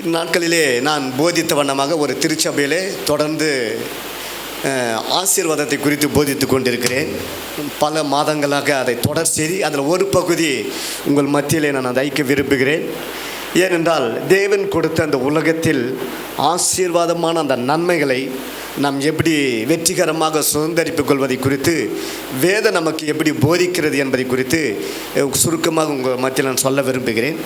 இந்நாட்களிலே நான் போதித்த வண்ணமாக ஒரு திருச்சபையிலே தொடர்ந்து ஆசீர்வாதத்தை குறித்து போதித்து கொண்டிருக்கிறேன். பல மாதங்களாக அதை தொடர் செய்தி அதில் ஒரு பகுதி உங்கள் மத்தியிலே நான் அதை வைக்க விரும்புகிறேன். ஏனென்றால் தேவன் கொடுத்த அந்த உலகத்தில் ஆசீர்வாதமான அந்த நன்மைகளை நாம் எப்படி வெற்றிகரமாக சுதந்திரித்துக் கொள்வதை குறித்து வேதம் நமக்கு எப்படி போதிக்கிறது என்பதை குறித்து சுருக்கமாக உங்கள் மத்தியில் நான் சொல்ல விரும்புகிறேன்.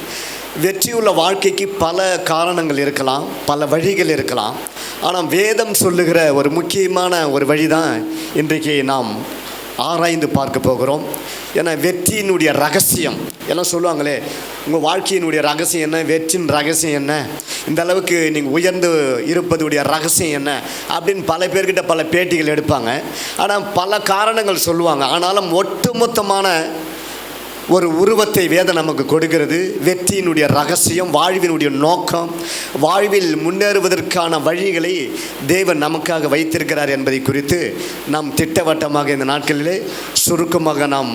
வெற்றியுள்ள வாழ்க்கைக்கு பல காரணங்கள் இருக்கலாம், பல வழிகள் இருக்கலாம். ஆனால் வேதம் சொல்லுகிற ஒரு முக்கியமான ஒரு வழி தான் இன்றைக்கு நாம் ஆராய்ந்து பார்க்க போகிறோம். ஏன்னா வெற்றியினுடைய ரகசியம் எல்லாம் சொல்லுவாங்களே, உங்கள் வாழ்க்கையினுடைய ரகசியம் என்ன, வெற்றியின் ரகசியம் என்ன, இந்த அளவுக்கு நீங்கள் உயர்ந்து இருப்பதுடைய ரகசியம் என்ன அப்படின்னு பல பேர்கிட்ட பல பேட்டிகள் எடுப்பாங்க. ஆனால் பல காரணங்கள் சொல்லுவாங்க. ஆனாலும் ஒட்டுமொத்தமான ஒரு உருவத்தை வேதம் நமக்கு கொடுக்கிறது. வெற்றியினுடைய ரகசியம், வாழ்வினுடைய நோக்கம், வாழ்வில் முன்னேறுவதற்கான வழிகளை தேவன் நமக்காக வைத்திருக்கிறார் என்பதை குறித்து நாம் திட்டவட்டமாக இந்த நாட்களிலே சுருக்கமாக நாம்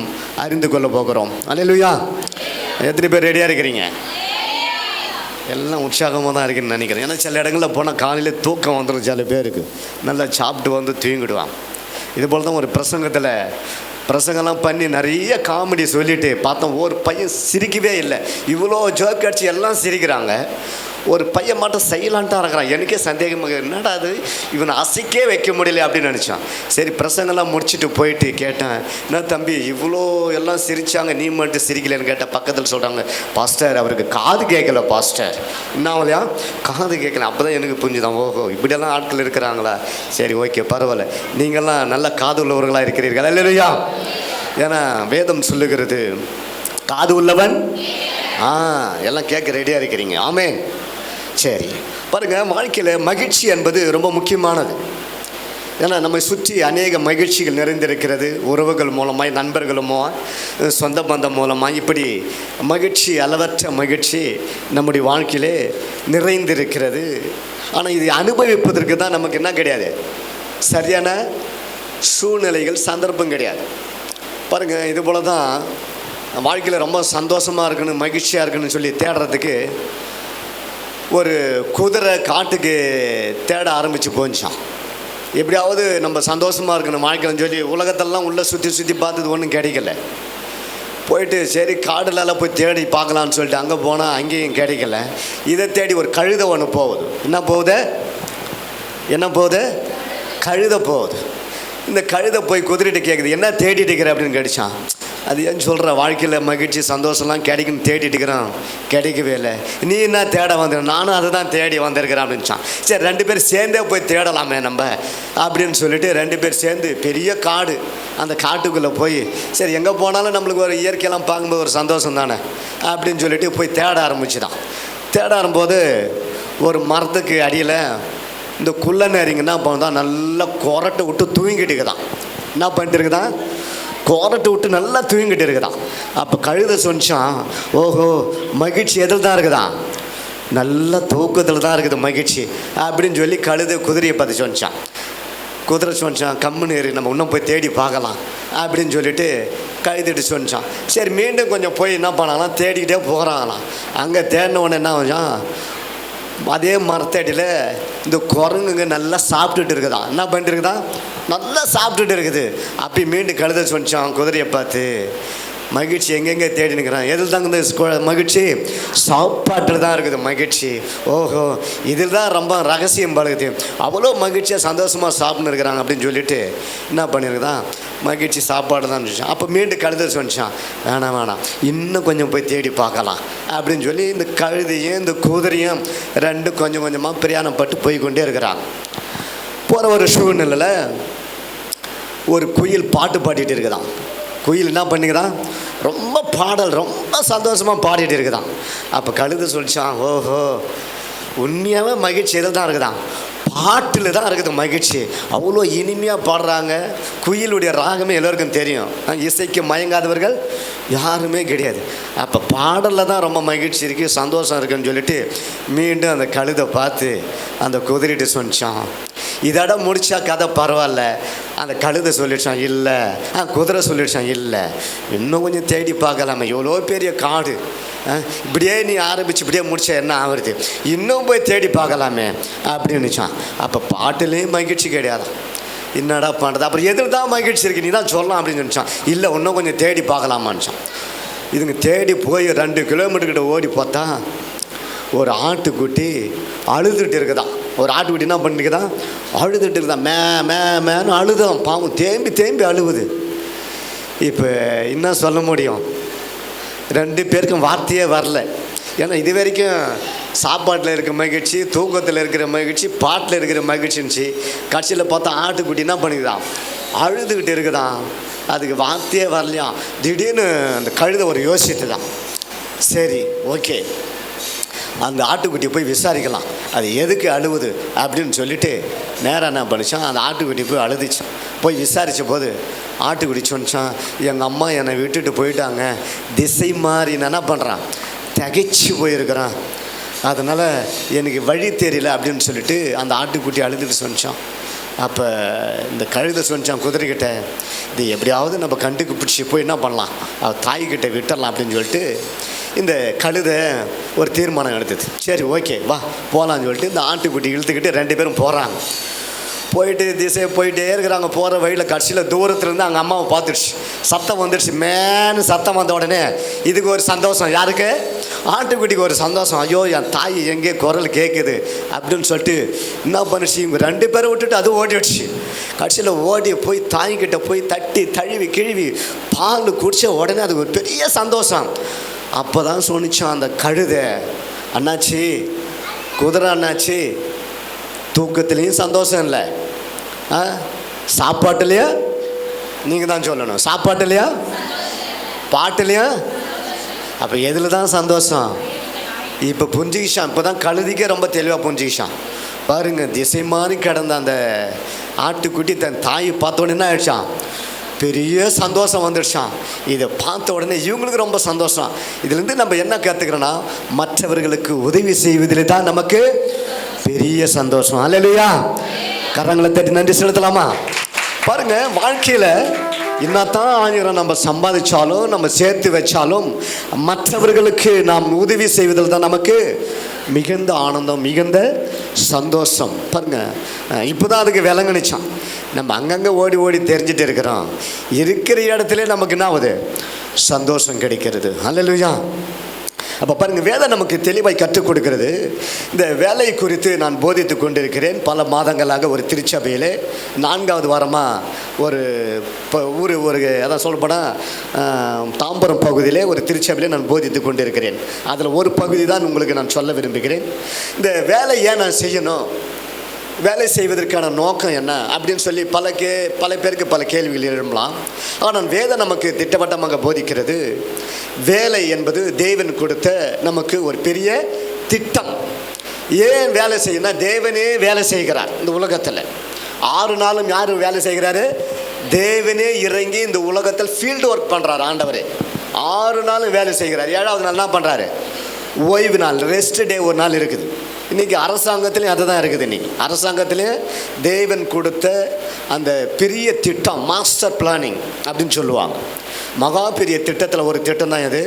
அறிந்து கொள்ள போகிறோம். அல்லேலூயா! எத்தனை பேர் ரெடியாக இருக்கிறீங்க? எல்லாம் உற்சாகமாக தான் இருக்குன்னு நினைக்கிறேன். ஏன்னா சில இடங்களில் போனால் காலையில் தூக்கம் வந்துடும். சில பேருக்கு நல்லா சாப்பிட்டு வந்து தூங்கிடுவான். இதுபோல் தான் ஒரு பிரசங்கெல்லாம் பண்ணி நிறைய காமெடி சொல்லிவிட்டு பார்த்தோம். ஒரு பையன் சிரிக்கவே இல்லை. இவ்வளோ ஜோக் அடிச்சு எல்லாம் சிரிக்கிறாங்க, ஒரு பையன் மட்டும் சைலண்ட்டாக இருக்கிறான். எனக்கே சந்தேகமாக, என்னடா அது இவனை அசைக்கே வைக்க முடியல அப்படின்னு நினச்சான். சரி, பிரசங்கெல்லாம் முடிச்சுட்டு போயிட்டு கேட்டேன், என்ன தம்பி இவ்வளோ எல்லாம் சிரித்தாங்க, நீ மட்டும் சிரிக்கலைன்னு கேட்டேன். பக்கத்தில் சொல்கிறாங்க, பாஸ்டர் அவருக்கு காது கேட்கல பாஸ்டர். என்ன இல்லையா, காது கேட்கல. அப்போ தான் எனக்கு புரிஞ்சுதான், ஓஹோ இப்படியெல்லாம் ஆட்கள் இருக்கிறாங்களா. சரி, ஓகே, பரவாயில்ல, நீங்கள்லாம் நல்ல காது உள்ளவர்களாக இருக்கிறீர்கள். இல்லையா? ஏன்னா வேதம் சொல்லுகிறது, காது உள்ளவன் எல்லாம் கேட்க ரெடியாக இருக்கிறீங்க. ஆமென். சரி, பாருங்கள், வாழ்க்கையில் மகிழ்ச்சி என்பது ரொம்ப முக்கியமானது. ஏன்னா நம்மை சுற்றி அநேக மகிழ்ச்சிகள் நிறைந்திருக்கிறது. உறவுகள் மூலமாய், நண்பர்கள் மூலமாக, சொந்த பந்தம் மூலமாக, இப்படி மகிழ்ச்சி, அளவற்ற மகிழ்ச்சி நம்முடைய வாழ்க்கையிலே நிறைந்திருக்கிறது. ஆனால் இதை அனுபவிப்பதற்கு தான் நமக்கு என்ன கிடையாது, சரியான சூழ்நிலைகள், சந்தர்ப்பம் கிடையாது. பாருங்கள், இது போல தான் வாழ்க்கையில் ரொம்ப சந்தோஷமாக இருக்கணும், மகிழ்ச்சியாக இருக்கணும்னு சொல்லி தேடுறதுக்கு ஒரு குதிரை காட்டுக்கு தேட ஆரம்பித்து போஞ்சான். எப்படியாவது நம்ம சந்தோஷமாக இருக்கணும் வாழ்க்கைன்னு சொல்லி உலகத்தெல்லாம் உள்ளே சுற்றி பார்த்தது ஒன்றும் கிடைக்கல. போயிட்டு சரி காடுலலாம் போய் தேடி பார்க்கலான்னு சொல்லிட்டு அங்கே போனால் அங்கேயும் கிடைக்கல. இதை தேடி ஒரு கழுதை ஒன்று போகுது. என்ன போகுது? கழுதை போகுது. இந்த கழுதை போய் குதிரைட்டு கேட்குது, என்ன தேடிட்டு இருக்கிற அப்படின்னு கேட்டுச்சான். அது ஏன்னு சொல்கிற, வாழ்க்கையில் மகிழ்ச்சி சந்தோஷம்லாம் கிடைக்குன்னு தேடிட்டு இருக்கிறான், கிடைக்கவே இல்லை. நீ என்ன தேட வந்துடு? நானும் அதை தான் தேடி வந்திருக்கிறேன் அப்படின்ச்சான். சரி, 2 பேர் சேர்ந்தே போய் தேடலாமே நம்ம அப்படின்னு சொல்லிட்டு 2 பேர் சேர்ந்து பெரிய காடு, அந்த காட்டுக்குள்ளே போய் சரி எங்கே போனாலும் நம்மளுக்கு ஒரு இயற்கையெல்லாம் பார்க்கும்போது ஒரு சந்தோஷம் தானே அப்படின்னு சொல்லிட்டு போய் தேட ஆரம்பிச்சுதான். தேட ஆரம்போது ஒரு மரத்துக்கு அடியில் இந்த குள்ள நேரிங்க என்ன பண்ணுதான், நல்லா கொரட்டை விட்டு தூங்கிட்டு இருக்குதான். என்ன பண்ணிட்டு இருக்குதான்? கோரட்டை விட்டு நல்லா தூங்கிட்டு இருக்குதான். அப்போ கழுதை சொன்னான், ஓஹோ மகிழ்ச்சி எதில் தான் இருக்குதான், நல்ல தூக்கத்தில் தான் இருக்குது மகிழ்ச்சி அப்படின்னு சொல்லி கழுதை குதிரையை பார்த்து சொன்னான். குதிரை சொன்னான், கம்முன்னு ஏறி நம்ம இன்னும் போய் தேடி பார்க்கலாம் அப்படின்னு சொல்லிட்டு கழுதிட்டு சொன்னான். சரி, மீண்டும் கொஞ்சம் போய் என்ன பண்ணாலாம், தேடிக்கிட்டே போகிறாங்களாம். அங்கே தேடின உடனே என்ன ஆச்சான், அதே மரத்தடியில் இந்த குரங்குங்க நல்லா சாப்பிட்டுட்டு இருக்குதான். என்ன பண்ணிட்டு இருக்குதான், நல்லா சாப்பிட்டுட்டு இருக்குது. அப்படி மீண்டும் கழுத சொன்னான் குதிரையை பார்த்து, மகிழ்ச்சி எங்கெங்கே தேடி நிற்கிறான், எதில் தாங்க மகிழ்ச்சி, சாப்பாட்டில் தான் இருக்குது மகிழ்ச்சி. ஓஹோ இதில் தான் ரொம்ப ரகசியம் பழகுது, அவ்வளோ மகிழ்ச்சியாக சந்தோஷமாக சாப்பிட்னு இருக்கிறாங்க அப்படின்னு சொல்லிட்டு என்ன பண்ணியிருக்குதான், மகிழ்ச்சி சாப்பாடு தான் சொன்னான். அப்போ மீண்டும் கழுத சொன்னான், வேணாம் இன்னும் கொஞ்சம் போய் தேடி பார்க்கலாம் அப்படின்னு சொல்லி இந்த கழுதையும் இந்த குதிரையும் 2 கொஞ்சம் கொஞ்சமாக பிரயாணப்பட்டு போய் கொண்டே இருக்கிறாங்க. போகிற ஒரு சூழ்நிலையில் ஒரு குயில் பாட்டு பாடிட்டு இருக்குதான். குயில் என்ன பண்ணிக்குதான், ரொம்ப பாடல், ரொம்ப சந்தோஷமாக பாடிட்டு இருக்குதான். அப்போ கழுதை சொல்லிச்சான், ஓஹோ உண்மையாகவே மகிழ்ச்சி எதில் தான் இருக்குதான், பாட்டில் தான் இருக்குது மகிழ்ச்சி. அவ்வளோ இனிமையாக பாடுறாங்க. குயிலுடைய ராகமே எல்லோருக்கும் தெரியும், இசைக்கு மயங்காதவர்கள் யாருமே கிடையாது. அப்போ பாடலில் தான் ரொம்ப மகிழ்ச்சி இருக்குது, சந்தோஷம் இருக்குன்னு சொல்லிட்டு மீண்டும் அந்த கழுதை பார்த்து அந்த குதிரைட்டு சொன்னான், இதோட முடிச்சா கதை பரவாயில்ல. அந்த கழுதை சொல்லிடுச்சான், இல்லை. குதிரை சொல்லிடுச்சான், இல்லை இன்னும் கொஞ்சம் தேடி பார்க்கலாமே, எவ்வளோ பெரிய காடு, இப்படியே நீ ஆரம்பித்து இப்படியே முடிச்சா என்ன ஆகுறது, இன்னும் போய் தேடி பார்க்கலாமே அப்படின்னு நினச்சான். அப்போ பாட்டுலேயும் மகிழ்ச்சி கிடையாதான், என்னடா பண்ணுறது, அப்புறம் எதில் தான் மகிழ்ச்சி இருக்குது, நீ தான் சொல்லலாம் அப்படின்னு நினச்சான். இல்லை இன்னும் கொஞ்சம் தேடி பார்க்கலாமான்னுச்சான். இதுங்க தேடி போய் 2 கிலோமீட்டர்கிட்ட ஓடி பார்த்தா ஒரு ஆட்டுக்குட்டி அழுதுகிட்டு இருக்குதான். ஒரு ஆட்டுக்குட்டி என்ன பண்ணிக்குதான், அழுதுகிட்டு இருக்குதான், மேன்னு அழுதான். பாவம் தேம்பி தேம்பி அழுவுது. இப்போ என்ன சொல்ல முடியும், 2 பேருக்கும் வார்த்தையே வரல. ஏன்னா இது வரைக்கும் சாப்பாட்டில் இருக்கிற மகிழ்ச்சி, தூக்கத்தில் இருக்கிற மகிழ்ச்சி, பாட்டில் இருக்கிற மகிழ்ச்சின்னுச்சு. கடைசியில் பார்த்தா ஆட்டுக்குட்டி என்ன பண்ணிக்குதான், அழுதுகிட்டு இருக்குதான். அதுக்கு வார்த்தையே வரலையா. திடீர்னு அந்த கழுதை ஒரு யோசித்து தான், சரி ஓகே அந்த ஆட்டுக்குட்டி போய் விசாரிக்கலாம், அது எதுக்கு அழுவுது அப்படின்னு சொல்லிட்டு நேராக என்ன பண்ணிச்சான், அந்த ஆட்டுக்குட்டி போய் அழுதுச்சான். போய் விசாரித்த போது ஆட்டுக்குட்டி சொன்னான், எங்கள் அம்மா என்னை விட்டுட்டு போயிட்டாங்க, திசை மாறி நான் என்ன பண்ணுறான், திகைச்சு போயிருக்கிறான், அதனால் எனக்கு வழி தெரியல அப்படின்னு சொல்லிட்டு அந்த ஆட்டுக்குட்டி அழுதுட்டு சொன்னான். அப்போ இந்த கழுதை சொன்னான் குதிரைக்கிட்ட, இது எப்படியாவது நம்ம கண்டுக்கு பிடிச்சி போய் என்ன பண்ணலாம், தாய்கிட்ட விட்டுடலாம் அப்படின்னு சொல்லிட்டு இந்த கழுதை ஒரு தீர்மானம் எடுத்தது. சரி ஓகே வா போகலான்னு சொல்லிட்டு இந்த ஆட்டுக்குட்டி இழுத்துக்கிட்டு 2 பேரும் போகிறாங்க. போயிட்டு திசையை போயிட்டே இருக்கிறாங்க. போகிற வழியில் கடைசியில் தூரத்துலேருந்து அங்கே அம்மாவை பார்த்துடுச்சு. சத்தம் வந்துடுச்சு. மேனு சத்தம் வந்த உடனே இதுக்கு ஒரு சந்தோஷம், யாருக்கு, ஆட்டுக்குட்டிக்கு ஒரு சந்தோஷம். ஐயோ என் தாய் எங்கே குரல் கேட்குது அப்படின்னு சொல்லிட்டு என்ன பண்ணுச்சு, இவங்க 2 பேரை விட்டுட்டு அது ஓடிடுச்சு. கடைசியில் ஓடி போய் தாய்கிட்ட போய் தட்டி தழுவி கிழுவி பால் குடித்த உடனே அதுக்கு ஒரு பெரிய சந்தோஷம். அப்போ தான் சொன்னிச்சான் அந்த கழுதை, அண்ணாச்சி குதிரை அண்ணாச்சி, தூக்கத்துலேயும் சந்தோஷம் இல்லை, சாப்பாட்டுலையா நீங்கள் தான் சொல்லணும், சாப்பாட்டுலையா பாட்டுலையா, அப்போ எதில் தான் சந்தோஷம். இப்போ புரிஞ்சுக்கிச்சான். இப்போ தான் கழுதிக்கே ரொம்ப தெளிவாக புரிஞ்சுக்கிச்சான். பாருங்கள், திசை மாதிரி கிடந்த அந்த ஆட்டுக்குட்டி தன் தாயை பார்த்த உடனே என்ன ஆயிடுச்சான், பெரிய சந்தோஷம் வந்துடுச்சான். இதை பார்த்த உடனே இவங்களுக்கு ரொம்ப சந்தோஷம். இதுலேருந்து நம்ம என்ன கற்றுக்கிறோன்னா, மற்றவர்களுக்கு உதவி செய்வதில் தான் நமக்கு பெரிய சந்தோஷம். அல்லேலூயா. கரங்களை தட்டி நன்றி செலுத்தலாமா? பாருங்க, வாழ்க்கையில் என்னத்தான் ஆயிரம் நம்ம சம்பாதிச்சாலும் நம்ம சேர்த்து வச்சாலும் மற்றவர்களுக்கு நாம் உதவி செய்வதில் தான் நமக்கு மிகுந்த ஆனந்தம், மிகுந்த சந்தோஷம். பாருங்க, இப்போதான் அதுக்கு விளங்குனிச்சான். நம்ம அங்கங்கே ஓடி ஓடி தெரிஞ்சுட்டு இருக்கிறோம், இருக்கிற இடத்துல நமக்கு என்ன ஆகுது, சந்தோஷம் கிடைக்கிறது. அல்லேலூயா. அப்போ பாருங்கள், வேதம் நமக்கு தெளிவாய் கற்றுக் கொடுக்கிறது. இந்த வேலை குறித்து நான் போதித்து கொண்டிருக்கிறேன் பல மாதங்களாக. ஒரு திருச்சபையில் 4வது வாரமாக ஒரு அதான் சொல்லப்போனால் தாம்பரம் பகுதியிலே ஒரு திருச்சபையில் நான் போதித்து கொண்டிருக்கிறேன். அதில் ஒரு பகுதி தான் உங்களுக்கு நான் சொல்ல விரும்புகிறேன். இந்த வேலை ஏன் நான் செய்யணும், வேலை செய்வதற்கான நோக்கம் என்ன அப்படின்னு சொல்லி பல பேருக்கு பல கேள்விகள் எழும்பலாம். ஆனால் வேதம் நமக்கு திட்டவட்டமாக போதிக்கிறது, வேலை என்பது தேவன் கொடுத்த நமக்கு ஒரு பெரிய திட்டம். ஏன் வேலை செய்யணும்னா, தேவனே வேலை செய்கிறார் இந்த உலகத்தில். 6 நாளும் யார் வேலை செய்கிறாரு, தேவனே இறங்கி இந்த உலகத்தில் ஃபீல்டு ஒர்க் பண்ணுறாரு. ஆண்டவரே 6 நாளும் வேலை செய்கிறார். 7வது நாள் என்ன பண்ணுறாரு, ஓய்வு நாள், ரெஸ்ட் டே ஒரு நாள் இருக்குது. இன்றைக்கி அரசாங்கத்துலேயும் அதை தான் இருக்குது. இன்றைக்கி அரசாங்கத்திலே தேவன் கொடுத்த அந்த பெரிய திட்டம், மாஸ்டர் பிளானிங் அப்படின்னு சொல்லுவாங்க. மகா பெரிய திட்டத்தில் ஒரு திட்டம் தான் இது,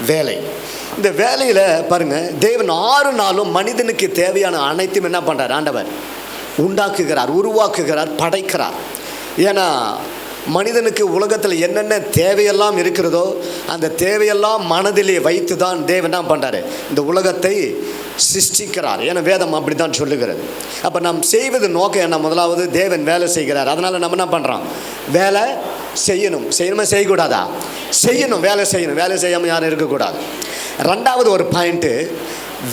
வேலை. இந்த வேலையில் பாருங்கள், தேவன் 6 நாளும் மனிதனுக்கு தேவையான அனைத்தும் என்ன பண்ணுறார், ஆண்டவர் உண்டாக்குகிறார், உருவாக்குகிறார், படைக்கிறார். ஏன்னா மனிதனுக்கு உலகத்தில் என்னென்ன தேவையெல்லாம் இருக்கிறதோ அந்த தேவையெல்லாம் மனதிலே வைத்து தான் தேவன் என்ன பண்ணுறாரு, இந்த உலகத்தை சிருஷ்டிக்கிறார். ஏன்னா வேதம் அப்படி தான் சொல்லுகிறது. அப்போ நாம் செய்வது நோக்கம் என்ன, முதலாவது தேவன் வேலை செய்கிறார். அதனால் நம்ம என்ன பண்ணுறோம், வேலை செய்யணுமா செய்யக்கூடாதா, செய்யணும், வேலை செய்யணும், வேலை செய்யாமல் யாரும் இருக்கக்கூடாது. 2வது ஒரு பாயிண்ட்டு,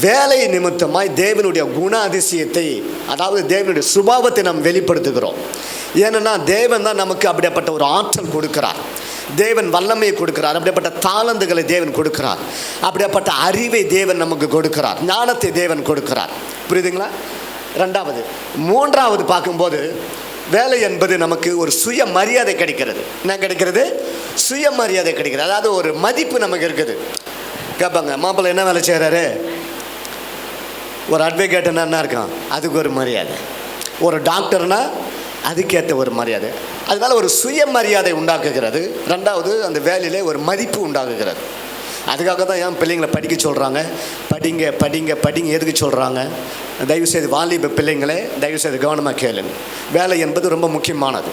வேலை நிமித்தமாய் தேவனுடைய குண அதிசயத்தை, அதாவது தேவனுடைய சுபாவத்தை நாம் வெளிப்படுத்துகிறோம். ஏன்னா தேவன் தான் நமக்கு அப்படிப்பட்ட ஒரு ஆற்றல் கொடுக்கிறார், தேவன் வல்லமையை கொடுக்கிறார், அப்படிப்பட்ட தாளந்துகளை தேவன் கொடுக்கிறார், அப்படிப்பட்ட அறிவை தேவன் நமக்கு கொடுக்கிறார், ஞானத்தை தேவன் கொடுக்கிறார். புரியுதுங்களா? 2வது. 3வது பார்க்கும்போது, வேலை என்பது நமக்கு ஒரு சுய மரியாதை கிடைக்கிறது. என்ன கிடைக்கிறது, சுய மரியாதை கிடைக்கிறது. அதாவது ஒரு மதிப்பு நமக்கு இருக்குது. கேட்பாங்க, மாப்பிள்ளை என்ன வேலை செய்கிறாரு, ஒரு அட்வொகேட்னா என்ன இருக்கான், அதுக்கு ஒரு மரியாதை, ஒரு டாக்டர்னா அதுக்கேற்ற ஒரு மரியாதை. அதனால் ஒரு சுய மரியாதை உண்டாக்குகிறது. 2வது, அந்த வேலையிலே ஒரு மதிப்பு உண்டாக்குகிறது. அதுக்காக தான் என் பிள்ளைங்களை படிக்க சொல்கிறாங்க. படிங்க படிங்க படிங்க எதுக்கு சொல்கிறாங்க? தயவுசெய்து வாலிப பிள்ளைங்களே தயவுசெய்து கவனமாக கேளுங்க. வேலை என்பது ரொம்ப முக்கியமானது.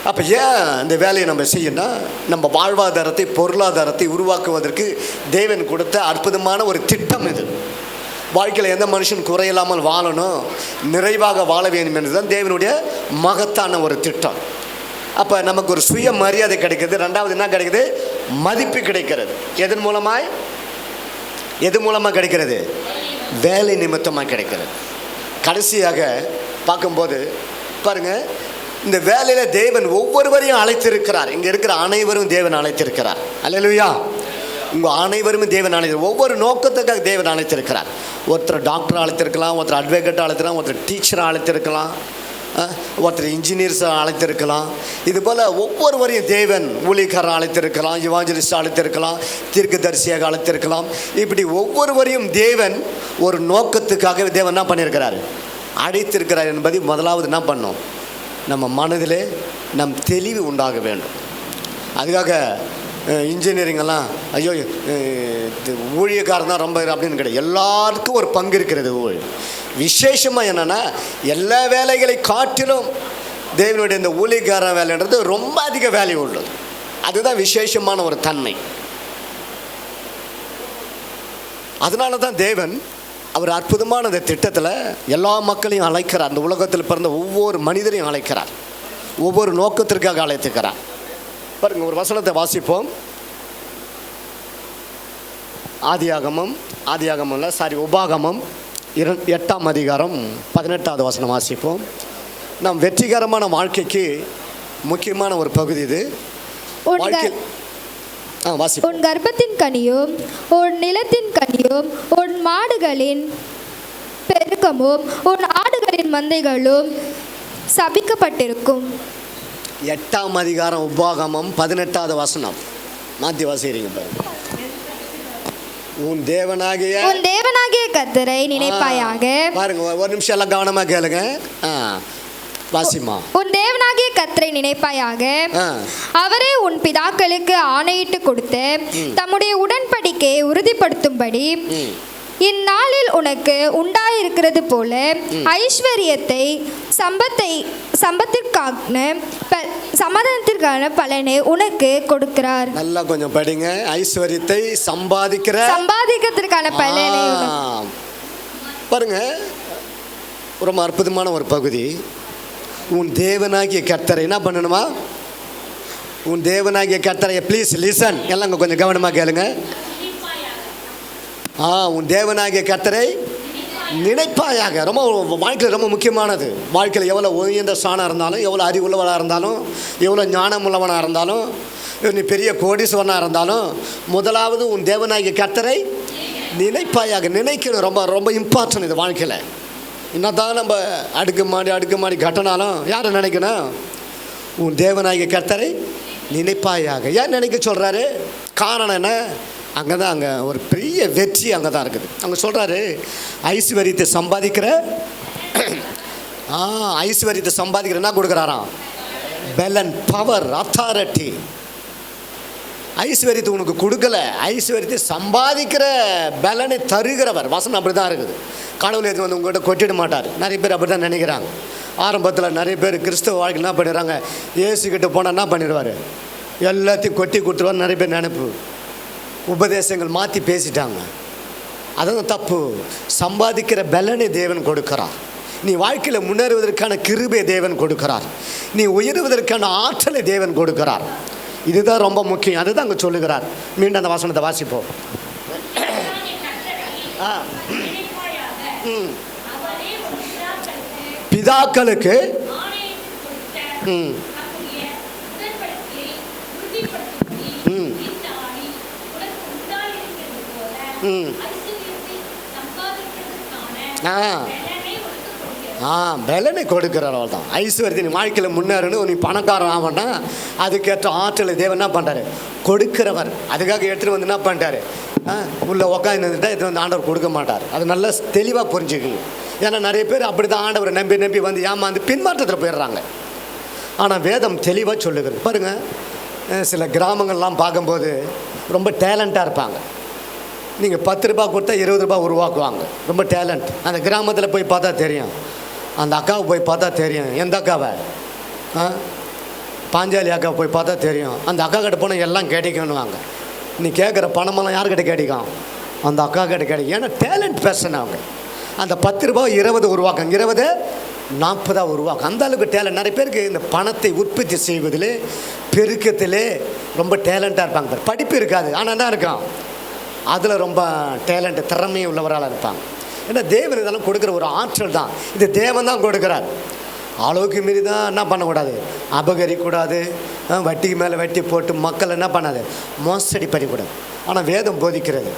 அப்போ ஏன் இந்த வேலையை நம்ம செய்யணும்? நம்ம வாழ்வாதாரத்தை பொருளாதாரத்தை உருவாக்குவதற்கு தேவன் கொடுத்த அற்புதமான ஒரு திட்டம் இது. வாழ்க்கையில் எந்த மனுஷன் குறையில்லாமல் வாழணும், நிறைவாக வாழ வேண்டும் என்று தான் தேவனுடைய மகத்தான ஒரு திட்டம். அப்போ நமக்கு ஒரு சுய மரியாதை கிடைக்கிறது. ரெண்டாவது என்ன கிடைக்குது? மதிப்பு கிடைக்கிறது. எதன் மூலமாய்? எது மூலமாக கிடைக்கிறது? வேலை நிமித்தமாக கிடைக்கிறது. கடைசியாக பார்க்கும்போது பாருங்கள், இந்த வேலையில் தேவன் ஒவ்வொருவரையும் அழைத்திருக்கிறார். இங்கே இருக்கிற அனைவரும் தேவன் அழைத்திருக்கிறார். அல்லேலூயா. உங்கள் அனைவரும் தேவன் அழைத்து ஒவ்வொரு நோக்கத்துக்காக தேவன் அழைத்திருக்கிறார். ஒருத்தர் டாக்டர் அழைத்திருக்கலாம், ஒருத்தர் அட்வொகேட் அழைத்திருக்கலாம், ஒருத்தர் டீச்சரை அழைத்திருக்கலாம், ஒருத்தர் இன்ஜினியர்ஸை அழைத்திருக்கலாம். இதுபோல் ஒவ்வொருவரையும் தேவன் ஊழியக்காரர் அழைத்திருக்கலாம், இவாஞ்சலிஸ்ட் அழைத்திருக்கலாம், தீர்க்கதரிசியாக அழைத்திருக்கலாம். இப்படி ஒவ்வொருவரையும் தேவன் ஒரு நோக்கத்துக்காக தேவன் என்ன பண்ணியிருக்கிறார்? அழைத்திருக்கிறார் என்பதை முதலாவது என்ன பண்ணோம்? நம்ம மனதிலே நம் தெளிவு உண்டாக வேண்டும். அதுக்காக இன்ஜினியரிங்கெல்லாம் ஐயோ ஊழியக்காரன் தான் ரொம்ப அப்படின்னு கிடையாது. எல்லாருக்கும் ஒரு பங்கு இருக்கிறது. விசேஷமாக என்னென்னா, எல்லா வேலைகளை காட்டிலும் தேவனுடைய இந்த ஊழியக்காரன் வேலைன்றது ரொம்ப அதிக வேல்யூ உள்ளது. அதுதான் விசேஷமான ஒரு தன்மை. அதனால தான் தேவன் அவர் அற்புதமான அந்த திட்டத்தில் எல்லா மக்களையும் அழைக்கிறார். அந்த உலகத்தில் பிறந்த ஒவ்வொரு மனிதரையும் அழைக்கிறார். ஒவ்வொரு நோக்கத்திற்காக அழைத்துக்கிறார். பாருங்கள், ஒரு வசனத்தை வாசிப்போம். உபாகமம் 8ஆம் அதிகாரம் 18வது வசனம் வாசிப்போம். நம் வெற்றிகரமான வாழ்க்கைக்கு முக்கியமான ஒரு பகுதி இது. உன் கர்ப்பத்தின் கனியும் உன் நிலத்தின் கனியும் உன் மாடுகளின் பெருக்கமும் உன் ஆடுகளின் மந்தைகளும் சபிக்கப்பட்டிருக்கும். 8ஆம் அதிகாரம் உபாகமம் 18வது வசனம் மாற்றி வாசிக்கிறீங்க பாருங்க. உன் தேவனாகிய கர்த்தரை நினைப்பாயாக. பாருங்க, ஒரு நிமிஷம் எல்லாம் கவனமாக கேளுங்க. வாசிமா. உன் தேவனாகிய கர்த்தரை நினைப்பாயாக. அவரே உன் பிதாக்களுக்கு ஆணையிட்டு கொடுத்து தம்முடைய உடன்படிக்கையை உறுதிப்படுத்தும்படி இந்நாளில் உனக்கு உண்டாயிருக்கிறது போல ஐஸ்வர்யத்தை சமாதானத்திற்கான பலனை உனக்கு கொடுக்கிறார். நல்லா கொஞ்சம் படிங்க. ஐஸ்வர்யத்தை சம்பாதிக்கிறதுக்கான பலனை பாருங்க. ரொம்ப அற்புதமான ஒரு பகுதி. உன் தேவனாகிய கர்த்தரை என்ன பண்ணணுமா? உன் தேவனாகிய கர்த்தரை ப்ளீஸ் லிசன், எல்லாம் கொஞ்சம் கவனமாக கேளுங்க. உன் தேவனாகிய கர்த்தரை நினைப்பாயாக. ரொம்ப வாழ்க்கையில் ரொம்ப முக்கியமானது. வாழ்க்கையில் எவ்வளோ உயர்ந்த ஸ்தானம் இருந்தாலும், எவ்வளோ அறிவுள்ளவனாக இருந்தாலும், எவ்வளோ ஞானம் உள்ளவனாக இருந்தாலும், நீ பெரிய கோடீஸ்வரனாக இருந்தாலும், முதலாவது உன் தேவனாகிய கர்த்தரை நினைப்பாயாக. நினைக்கணும். ரொம்ப ரொம்ப இம்பார்ட்டன்ட் இது வாழ்க்கையில். என்னதான் நம்ம அடுக்குமாடி கட்டினாலும் யாரை நினைக்கணும்? உன் தேவனாகிய கர்த்தரை நினைப்பாயாக. ஏன் நினைக்க சொல்கிறாரு? காரணம் என்ன? அங்கே ஒரு பெரிய வெற்றி அங்கே தான் இருக்குது. அங்கே சொல்கிறாரு, ஐஸ்வர்யத்தை சம்பாதிக்கிற என்ன கொடுக்குறாராம்? பலன், பவர், அத்தாரிட்டி. ஐஸ்வர்யத்தை உனக்கு கொடுக்கல, ஐஸ்வர்யத்தை சம்பாதிக்கிற பலனை தருகிறவர். வசனம் அப்படி தான் இருக்குது. கடவுள் எது வந்து உங்கள்கிட்ட கொட்டிட மாட்டார். நிறைய பேர் அப்படி தான் நினைக்கிறாங்க. ஆரம்பத்தில் நிறைய பேர் கிறிஸ்தவ வாழ்க்கை என்ன பண்ணிடுறாங்க? இயேசுக்கிட்ட போனால் என்ன பண்ணிடுவார்? எல்லாத்தையும் கொட்டி கொடுத்துருவார். நிறைய பேர் நினைப்பு உபதேசங்கள் மாற்றி பேசிட்டாங்க. அதுதான் தப்பு. சம்பாதிக்கிற பலனை தேவன் கொடுக்கிறார். நீ வாழ்க்கையில் முன்னேறுவதற்கான கிருபை தேவன் கொடுக்கிறார். நீ உயர்வதற்கான ஆற்றலை தேவன் கொடுக்கிறார். இதுதான் ரொம்ப முக்கியம். அதுதான் அங்கே சொல்லுகிறார். மீண்டும் அந்த வசனத்தை வாசிப்போம். பிதாக்களுக்கு பலனை கொடுக்கிறார். அவள் தான் ஐஸ்வர்யத்தை. நீ வாழ்க்கையில் முன்னேறணும், நீ பணக்காரன் ஆகணும்னா அதுக்கேற்ற ஆற்றலை தேவன் என்ன பண்ணுறாரு? கொடுக்கிறவர். அதுக்காக எடுத்துகிட்டு வந்து என்ன பண்ணிட்டாரு? உள்ளே உட்காந்துட்டா இது வந்து ஆண்டவர் கொடுக்க மாட்டார். அது நல்லா தெளிவாக புரிஞ்சுக்குங்க. ஏன்னா நிறைய பேர் அப்படி தான் ஆண்டவரை நம்பி வந்து ஏமாந்து பின்மாற்றத்தில் போயிடுறாங்க. ஆனால் வேதம் தெளிவாக சொல்லுகிறது. பாருங்கள், சில கிராமங்கள்லாம் பார்க்கும்போது ரொம்ப டேலண்ட்டாக இருப்பாங்க. நீங்கள் 10 ரூபா கொடுத்தா 20 ரூபா உருவாக்குவாங்க. ரொம்ப டேலண்ட். அந்த கிராமத்தில் போய் பார்த்தா தெரியும். அந்த அக்காவை போய் பார்த்தா தெரியும். எந்த அக்காவை? பாஞ்சாலி அக்காவை போய் பார்த்தா தெரியும். அந்த அக்கா கிட்ட போனால் எல்லாம் கிடைக்கணுவாங்க. நீ கேட்குற பணமெல்லாம் யார்கிட்ட கிடைக்கும்? அந்த அக்கா கிட்ட கிடைக்கும். ஏன்னா டேலண்ட் பர்சன் அவங்க. அந்த 10 ரூபா 20 உருவாக்குங்க, 20 40 உருவாக்கும். அந்த அளவுக்கு டேலண்ட். நிறைய பேருக்கு இந்த பணத்தை உற்பத்தி செய்வதில், பெருக்கத்திலே ரொம்ப டேலண்ட்டாக இருப்பாங்க. படிப்பு இருக்காது, ஆனால் என்ன இருக்கும்? அதில் ரொம்ப டேலண்ட், திறமை உள்ளவரால் இருப்பாங்க. ஏன்னா தேவன் இதெல்லாம் கொடுக்குற ஒரு ஆற்றல் தான். இது தேவன் தான் கொடுக்குறார். அளவுக்கு மீறி தான் என்ன பண்ணக்கூடாது? அபகரிக்கூடாது. வட்டிக்கு மேலே வட்டி போட்டு மக்கள் என்ன பண்ணாது? மோசடி பண்ணிக்கூடாது. ஆனால் வேதம் போதிக்கிறது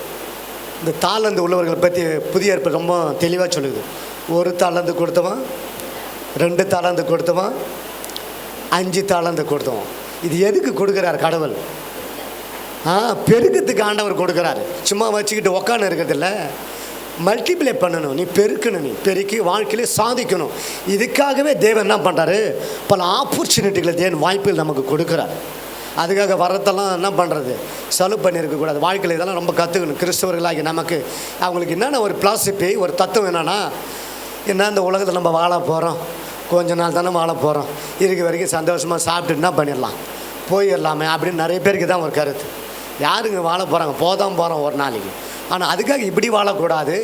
இந்த தாளந்து உள்ளவர்களை பற்றி புதிய ஏற்பாடு ரொம்ப தெளிவாக சொல்லுது. 1 தாளந்து கொடுத்தவன், 2 தாளந்து கொடுத்தவன், 5 தாளந்து கொடுத்தவன். இது எதுக்கு கொடுக்குறார் கடவுள்? பெருக்கத்துக்கு ஆண்டவர் கொடுக்குறாரு. சும்மா வச்சுக்கிட்டு உக்காந்து இருக்கிறதில்ல, மல்டிப்ளை பண்ணணும். நீ பெருக்கணும், நீ பெருக்கி வாழ்க்கையிலே சாதிக்கணும். இதுக்காகவே தேவன் என்ன பண்ணுறாரு? பல ஆப்பர்ச்சுனிட்டிகளை தேவன் வாய்ப்புகள் நமக்கு கொடுக்குறாரு. அதுக்காக வரத்தெல்லாம் என்ன பண்ணுறது? செலவு பண்ணியிருக்கக்கூடாது. வாழ்க்கையில் இதெல்லாம் ரொம்ப கற்றுக்கணும். கிறிஸ்தவர்களாகி நமக்கு அவங்களுக்கு என்னென்ன ஒரு பிலாசபி, ஒரு தத்துவம் என்னென்னா, என்ன இந்த உலகத்தில் நம்ம வாழ போகிறோம், கொஞ்ச நாள் தானே வாழ போகிறோம், இருக்க வரைக்கும் சந்தோஷமாக சாப்பிட்டு என்ன பண்ணிடலாம், போயிடலாமே அப்படின்னு நிறைய பேருக்கு தான் ஒரு கருத்து. யாருங்க வாழ போகிறாங்க? போதான் போகிறோம் ஒரு நாளைக்கு. ஆனால் அதுக்காக இப்படி வாழக்கூடாது.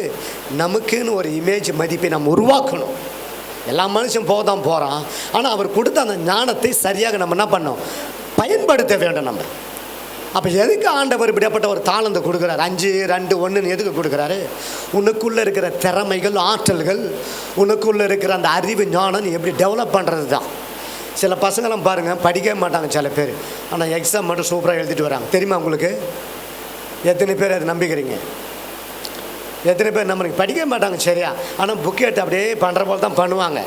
நமக்குன்னு ஒரு இமேஜ், மதிப்பை நம்ம உருவாக்கணும். எல்லா மனுஷன் போதான் போகிறான். ஆனால் அவர் கொடுத்த அந்த ஞானத்தை சரியாக நம்ம என்ன பண்ணோம்? பயன்படுத்த வேண்டும் நம்ம. அப்போ எதுக்கு ஆண்டவர் இப்படிப்பட்ட ஒரு தாளந்து கொடுக்குறாரு? 5, 2, 1 எதுக்கு கொடுக்குறாரு? உனக்குள்ளே இருக்கிற திறமைகள், ஆற்றல்கள், உனக்குள்ளே இருக்கிற அந்த அறிவு, ஞானம் எப்படி டெவலப் பண்ணுறது தான். சில பசங்களாம் பாருங்கள், படிக்கவே மாட்டாங்க சில பேர். ஆனால் எக்ஸாம் மட்டும் சூப்பராக எழுதிட்டு வராங்க. தெரியுமா உங்களுக்கு? எத்தனை பேர் அதை நம்பிக்கிறீங்க? எத்தனை பேர் நம்புறீங்க? படிக்கவே மாட்டாங்க சரியா, ஆனால் புக் எடுத்து அப்படியே பண்ணுற போல் தான் பண்ணுவாங்க.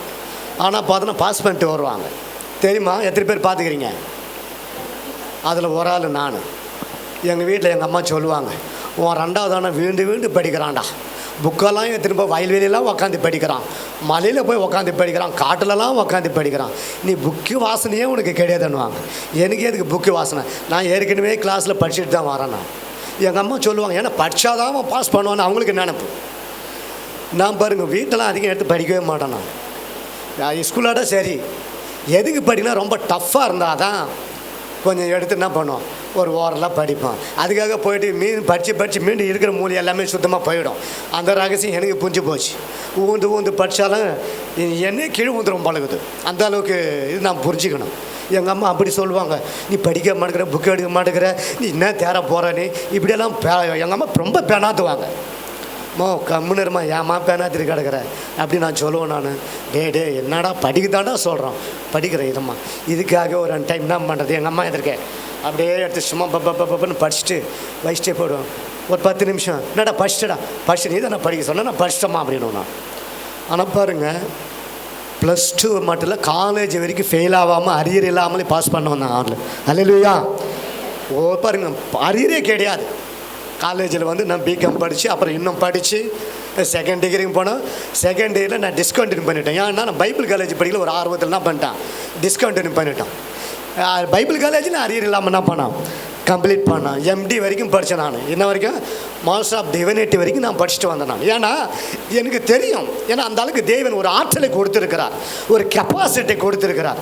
ஆனால் பார்த்தோன்னா பாஸ் பண்ணிட்டு வருவாங்க. தெரியுமா? எத்தனை பேர் பார்த்துக்கிறீங்க? அதில் ஒரு ஆள் நான். எங்கள் வீட்டில் எங்கள் அம்மா சொல்லுவாங்க, உன் 2வது ஆனால் வீண்டு வீண்டு படிக்கிறான்டா, புக்கெல்லாம் திரும்ப வயல்வெளியெல்லாம் உக்காந்து படிக்கிறான், மலையில் போய் உக்காந்து படிக்கிறான், காட்டிலலாம் உக்காந்து படிக்கிறான், நீ புக்கு வாசனையே உனக்கு கிடையாதுன்னுவாங்க. எனக்கு எதுக்கு புக்கு வாசனை? நான் ஏற்கனவே கிளாஸில் படிச்சுட்டு தான் வரேன் நான். எங்கள் அம்மா சொல்லுவாங்க, ஏன்னா படித்தாதான் அவன் பாஸ் பண்ணுவான்னு அவங்களுக்கு நினைப்பு. நான் பாருங்கள், வீட்டெல்லாம் அதிகம் எடுத்து படிக்கவே மாட்டேன் நான். ஸ்கூலோட சரி, எதுக்கு படினா ரொம்ப டஃப்பாக இருந்தால் தான் கொஞ்சம் எடுத்து என்ன பண்ணுவோம், ஒரு ஓரெல்லாம் படிப்போம். அதுக்காக போயிட்டு படித்து மீண்டும் இருக்கிற மூலி எல்லாமே சுத்தமாக போயிடும். அந்த ரகசியம் எனக்கு புரிஞ்சு போச்சு. ஊந்து படித்தாலும் என்னே கீழே ஊந்துடும் பழகுது. அந்த அளவுக்கு இது நான் புரிஞ்சுக்கணும். எங்கள் அம்மா அப்படி சொல்லுவாங்க, நீ படிக்க மாட்டேங்கிற, புக்கு எடுக்க மாட்டேங்கிற, நீ என்ன தேர போகிற, நீ இப்படியெல்லாம் எங்கள் அம்மா ரொம்ப பேனாத்துவாங்க. கம்முன்னு இருமா, ஏமா பேனாத்திரி கிடக்கிற அப்படி நான் சொல்லுவேன். நான் டே என்னடா படிக்கத்தாண்டா சொல்கிறோம், படிக்கிற இதம்மா. இதுக்காக ஒரு டைம் என்ன பண்ணுறது, எங்கள் அம்மா எதிர்க்கேன் அப்படியே எடுத்து சும்மா பப்பன்னு படிச்சுட்டு வச்சுட்டே போயிடுவேன். ஒரு 10 நிமிஷம், என்னடா படிச்சுட்டு நீ தானே படிக்க சொன்னால் நான் படிச்சிட்டோமா அப்படின்னு நான். ஆனால் பாருங்கள், +2 மட்டும் இல்லை, காலேஜ் வரைக்கும் ஃபெயில் ஆகாமல், அரியர் இல்லாமலே பாஸ் பண்ண வந்தேன் ஆளில். அல்லேலூயா. பாருங்கள், அரியரே கிடையாது. காலேஜில் வந்து நான் பிகாம் படித்து அப்புறம் இன்னும் படித்து செகண்ட் டிகிரிக்கு போனோம். செகண்ட் இயரில் நான் டிஸ்கண்டினியூ பண்ணிட்டேன். ஏன்னா நான் பைபிள் காலேஜ் படிக்கல, ஒரு ஆர்வத்தில் என்ன பண்ணிட்டேன், டிஸ்கண்டினியூ பண்ணிட்டேன். பைபிள் காலேஜில் அரியர் இல்லாமல் என்ன பண்ணேன், கம்ப்ளீட் பண்ணேன். MD வரைக்கும் படித்தேன் நான். இன்ன வரைக்கும் மாஸ்டர் ஆஃப் டிவினிட்டி வரைக்கும் நான் படிச்சுட்டு வந்தேன் நான். ஏன்னா எனக்கு தெரியும், ஏன்னா அந்த அளவுக்கு தேவன் ஒரு ஆற்றலை கொடுத்துருக்கிறார், ஒரு கெப்பாசிட்டி கொடுத்துருக்கிறார்.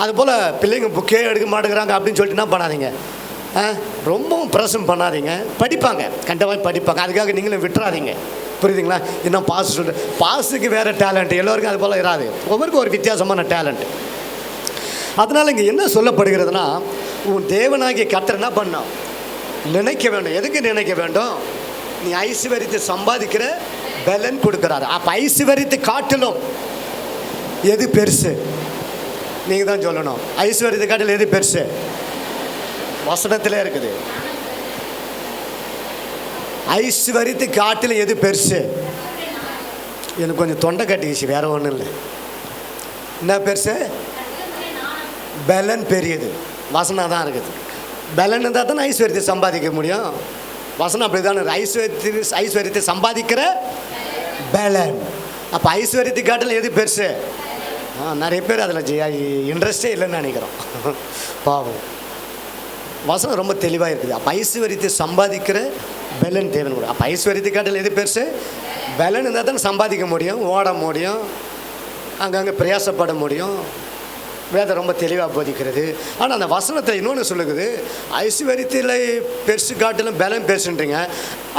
அதுபோல் பிள்ளைங்க புக்கே எடுக்க மாட்டேங்கிறாங்க அப்படின்னு சொல்லிட்டு என்ன பண்ணாதீங்க, ரொம்பவும் பிரசம் பண்ணாதீங்க. படிப்பாங்க, கண்டிப்பாக படிப்பாங்க. அதுக்காக நீங்களும் விட்டுறாதீங்க. புரியுதுங்களா? இன்னும் பாஸ் சொல்லிட்டு, பாஸுக்கு வேறு டேலண்ட், எல்லோருக்கும் அது போல் இராது. ஒவ்வொருக்கும் ஒரு வித்தியாசமான டேலண்ட். அதனால் இங்கே என்ன சொல்லப்படுகிறதுனா, உன் தேவனாகிய கர்த்தர் என்ன பண்ணோம், நினைக்க வேண்டும். எதுக்கு நினைக்க வேண்டும்? நீ ஐஸ்வர்யத்தை சம்பாதிக்கிற பலன் கொடுக்குறாரு. அப்போ ஐஸ்வர்யத்தை காட்டிலும் எது பெருசு? நீங்கள் தான் சொல்லணும். ஐஸ்வர்யத்தை காட்டிலும் எது பெருசு? வசனத்திலே இருக்குது. ஐஸ்வர்யத்தை காட்டிலும் எது பெருசு? எனக்கு கொஞ்சம் தொண்டை கட்டிக்கிச்சு, வேற ஒன்றும் இல்லை. என்ன பெருசு? பலன் பெரியது. வசனம் தான் இருக்குது. பலன் இருந்தால் தானே ஐஸ்வர்யத்தை சம்பாதிக்க முடியும். வசனம் அப்படி தானே, ஐஸ்வர்யத்தை சம்பாதிக்கிற பலன். அப்போ ஐஸ்வர்யத்தை காட்டிலும் எது பெருசு? நிறைய பேர் அதில் இன்ட்ரெஸ்டே இல்லைன்னு நினைக்கிறோம். பாவம். வசனம் ரொம்ப தெளிவாக இருக்குது. அப்போ ஐஸ்வர்யத்தை சம்பாதிக்கிற பலன் தேவன் கூட. அப்போ ஐஸ்வர்யத்தை காட்டில் எது பெருசு? பலன் இருந்தால் தான் சம்பாதிக்க முடியும், ஓட முடியும், அங்கங்கே பிரயாசப்பட முடியும். வேதம் ரொம்ப தெளிவாக போதிக்கிறது. ஆனால் அந்த வசனத்தை இன்னொன்று சொல்லுக்குது, ஐஸ்வர்யத்தில் பெருசு காட்டிலும் பலம் பெருசுன்றீங்க,